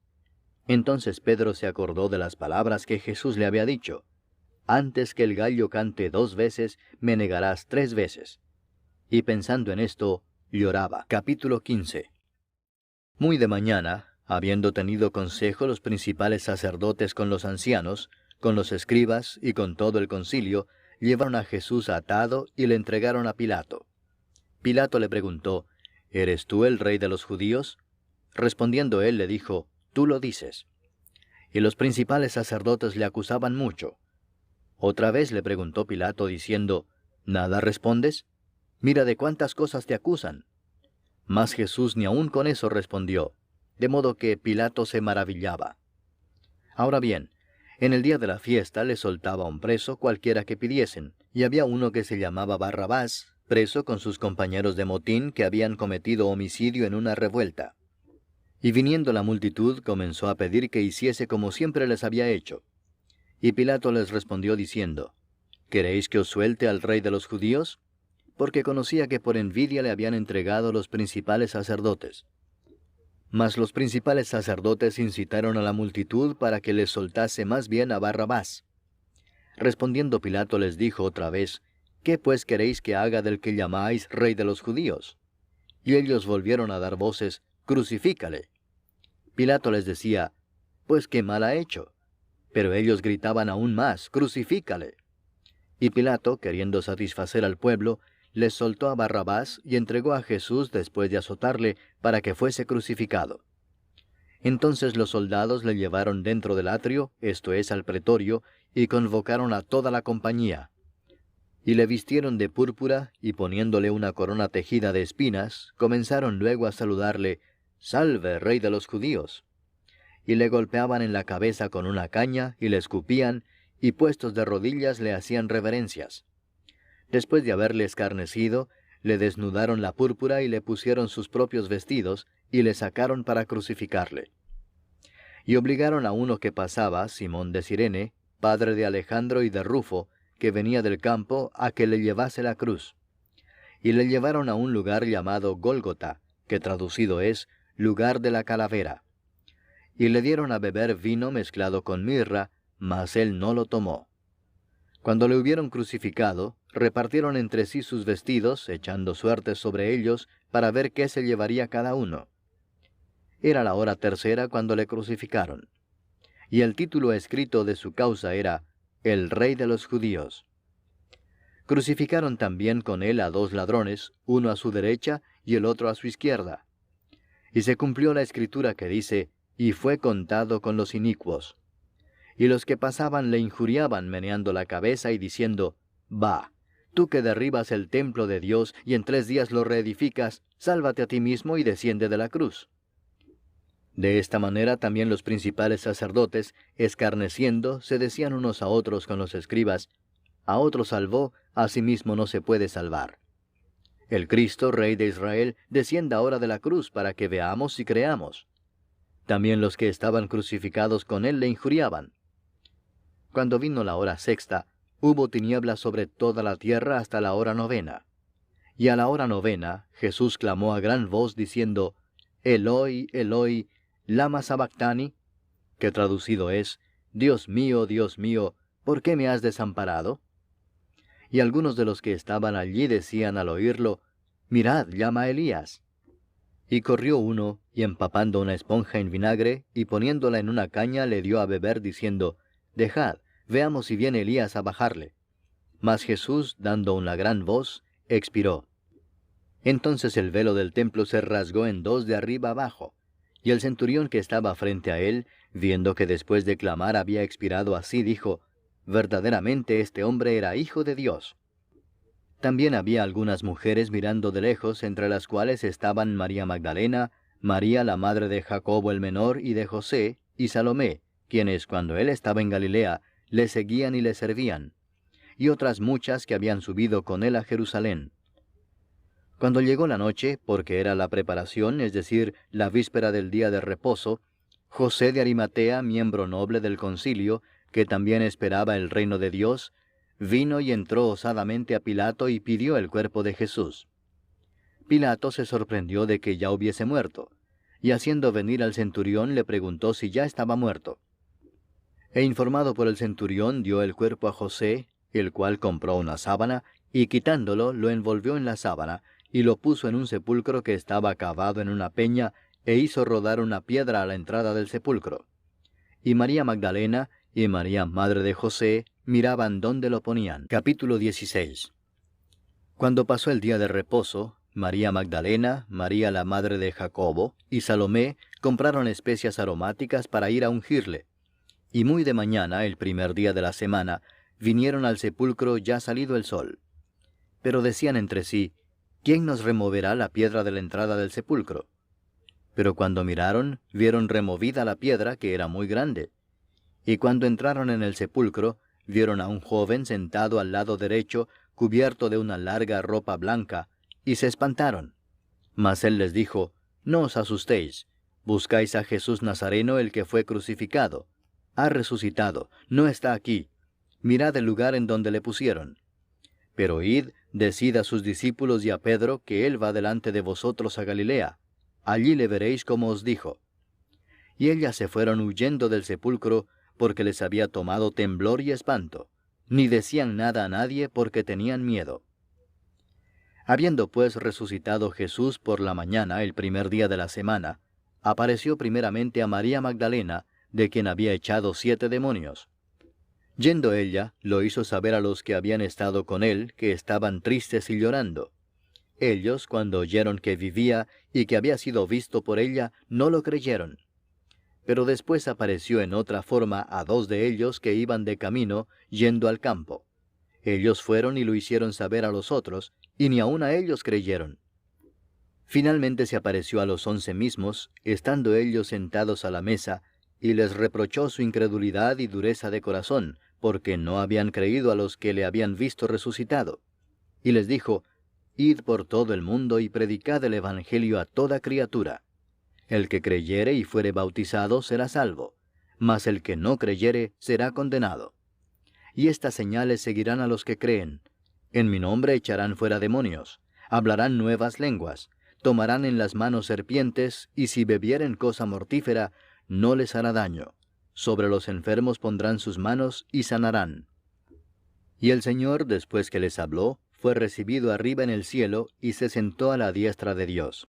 Entonces Pedro se acordó de las palabras que Jesús le había dicho, «Antes que el gallo cante 2 veces, me negarás 3 veces». Y pensando en esto, lloraba. Capítulo 15. Muy de mañana, habiendo tenido consejo los principales sacerdotes con los ancianos, con los escribas y con todo el concilio, llevaron a Jesús atado y le entregaron a Pilato. Pilato le preguntó, «¿Eres tú el rey de los judíos?». Respondiendo él le dijo, «Tú lo dices». Y los principales sacerdotes le acusaban mucho. Otra vez le preguntó Pilato diciendo, «¿Nada respondes? Mira de cuántas cosas te acusan». Mas Jesús ni aun con eso respondió, de modo que Pilato se maravillaba. Ahora bien, en el día de la fiesta le soltaba un preso cualquiera que pidiesen, y había uno que se llamaba Barrabás, preso con sus compañeros de motín que habían cometido homicidio en una revuelta. Y viniendo la multitud comenzó a pedir que hiciese como siempre les había hecho. Y Pilato les respondió diciendo, «¿Queréis que os suelte al rey de los judíos?», porque conocía que por envidia le habían entregado los principales sacerdotes. Mas los principales sacerdotes incitaron a la multitud para que les soltase más bien a Barrabás. Respondiendo Pilato les dijo otra vez, «¿Qué pues queréis que haga del que llamáis rey de los judíos?». Y ellos volvieron a dar voces, «Crucifícale». Pilato les decía, «Pues qué mal ha hecho». Pero ellos gritaban aún más, «Crucifícale». Y Pilato, queriendo satisfacer al pueblo, les soltó a Barrabás y entregó a Jesús después de azotarle para que fuese crucificado. Entonces los soldados le llevaron dentro del atrio, esto es, al pretorio, y convocaron a toda la compañía. Y le vistieron de púrpura, y poniéndole una corona tejida de espinas, comenzaron luego a saludarle, «Salve, rey de los judíos». Y le golpeaban en la cabeza con una caña, y le escupían, y puestos de rodillas le hacían reverencias. Después de haberle escarnecido, le desnudaron la púrpura y le pusieron sus propios vestidos, y le sacaron para crucificarle. Y obligaron a uno que pasaba, Simón de Cirene, padre de Alejandro y de Rufo, que venía del campo, a que le llevase la cruz. Y le llevaron a un lugar llamado Gólgota, que traducido es, lugar de la calavera. Y le dieron a beber vino mezclado con mirra, mas él no lo tomó. Cuando le hubieron crucificado, repartieron entre sí sus vestidos, echando suertes sobre ellos, para ver qué se llevaría cada uno. Era la hora tercera cuando le crucificaron. Y el título escrito de su causa era, «El Rey de los Judíos». Crucificaron también con él a 2 ladrones, uno a su derecha y el otro a su izquierda. Y se cumplió la escritura que dice, «Y fue contado con los inicuos». Y los que pasaban le injuriaban meneando la cabeza y diciendo, «Va, tú que derribas el templo de Dios y en 3 días lo reedificas, sálvate a ti mismo y desciende de la cruz». De esta manera también los principales sacerdotes, escarneciendo, se decían unos a otros con los escribas, «A otro salvó, a sí mismo no se puede salvar. El Cristo, Rey de Israel, descienda ahora de la cruz para que veamos y creamos». También los que estaban crucificados con él le injuriaban. Cuando vino la hora sexta, hubo tinieblas sobre toda la tierra hasta la hora 9. Y a la hora 9, Jesús clamó a gran voz diciendo, «Eloi, Eloi, lama sabactani», que traducido es, Dios mío, ¿por qué me has desamparado?» Y algunos de los que estaban allí decían al oírlo, mirad, llama a Elías. Y corrió uno, y empapando una esponja en vinagre, y poniéndola en una caña, le dio a beber, diciendo, Dejad, veamos si viene Elías a bajarle. Mas Jesús, dando una gran voz, expiró. Entonces el velo del templo se rasgó en dos de arriba abajo, y el centurión que estaba frente a él, viendo que después de clamar había expirado así, dijo, Verdaderamente este hombre era hijo de Dios. También había algunas mujeres mirando de lejos, entre las cuales estaban María Magdalena, María la madre de Jacobo el menor y de José, y Salomé, quienes cuando él estaba en Galilea, le seguían y le servían, y otras muchas que habían subido con él a Jerusalén. Cuando llegó la noche, porque era la preparación, es decir, la víspera del día de reposo, José de Arimatea, miembro noble del concilio, que también esperaba el reino de Dios, vino y entró osadamente a Pilato y pidió el cuerpo de Jesús. Pilato se sorprendió de que ya hubiese muerto, y haciendo venir al centurión le preguntó si ya estaba muerto. E informado por el centurión dio el cuerpo a José, el cual compró una sábana, y quitándolo lo envolvió en la sábana, y lo puso en un sepulcro que estaba cavado en una peña, e hizo rodar una piedra a la entrada del sepulcro. Y María Magdalena y María madre de José miraban dónde lo ponían. Capítulo 16. Cuando pasó el día de reposo, María Magdalena, María la madre de Jacobo y Salomé compraron especias aromáticas para ir a ungirle. Y muy de mañana, el primer día de la semana, vinieron al sepulcro ya salido el sol. Pero decían entre sí, ¿quién nos removerá la piedra de la entrada del sepulcro? Pero cuando miraron, vieron removida la piedra, que era muy grande. Y cuando entraron en el sepulcro, vieron a un joven sentado al lado derecho, cubierto de una larga ropa blanca, y se espantaron. Mas él les dijo, No os asustéis, buscáis a Jesús Nazareno, el que fue crucificado. Ha resucitado, no está aquí. Mirad el lugar en donde le pusieron. Pero id, decid a sus discípulos y a Pedro que él va delante de vosotros a Galilea. Allí le veréis como os dijo. Y ellas se fueron huyendo del sepulcro, porque les había tomado temblor y espanto, ni decían nada a nadie porque tenían miedo. Habiendo pues resucitado Jesús por la mañana, el primer día de la semana, apareció primeramente a María Magdalena, de quien había echado 7 demonios. Yendo ella, lo hizo saber a los que habían estado con él, que estaban tristes y llorando. Ellos, cuando oyeron que vivía y que había sido visto por ella, no lo creyeron. Pero después apareció en otra forma a 2 de ellos que iban de camino, yendo al campo. Ellos fueron y lo hicieron saber a los otros, y ni aun a ellos creyeron. Finalmente se apareció a los 11 mismos, estando ellos sentados a la mesa, y les reprochó su incredulidad y dureza de corazón, porque no habían creído a los que le habían visto resucitado. Y les dijo, Id por todo el mundo y predicad el evangelio a toda criatura. El que creyere y fuere bautizado será salvo, mas el que no creyere será condenado. Y estas señales seguirán a los que creen. En mi nombre echarán fuera demonios, hablarán nuevas lenguas, tomarán en las manos serpientes, y si bebieren cosa mortífera, no les hará daño. Sobre los enfermos pondrán sus manos y sanarán. Y el Señor, después que les habló, fue recibido arriba en el cielo, y se sentó a la diestra de Dios.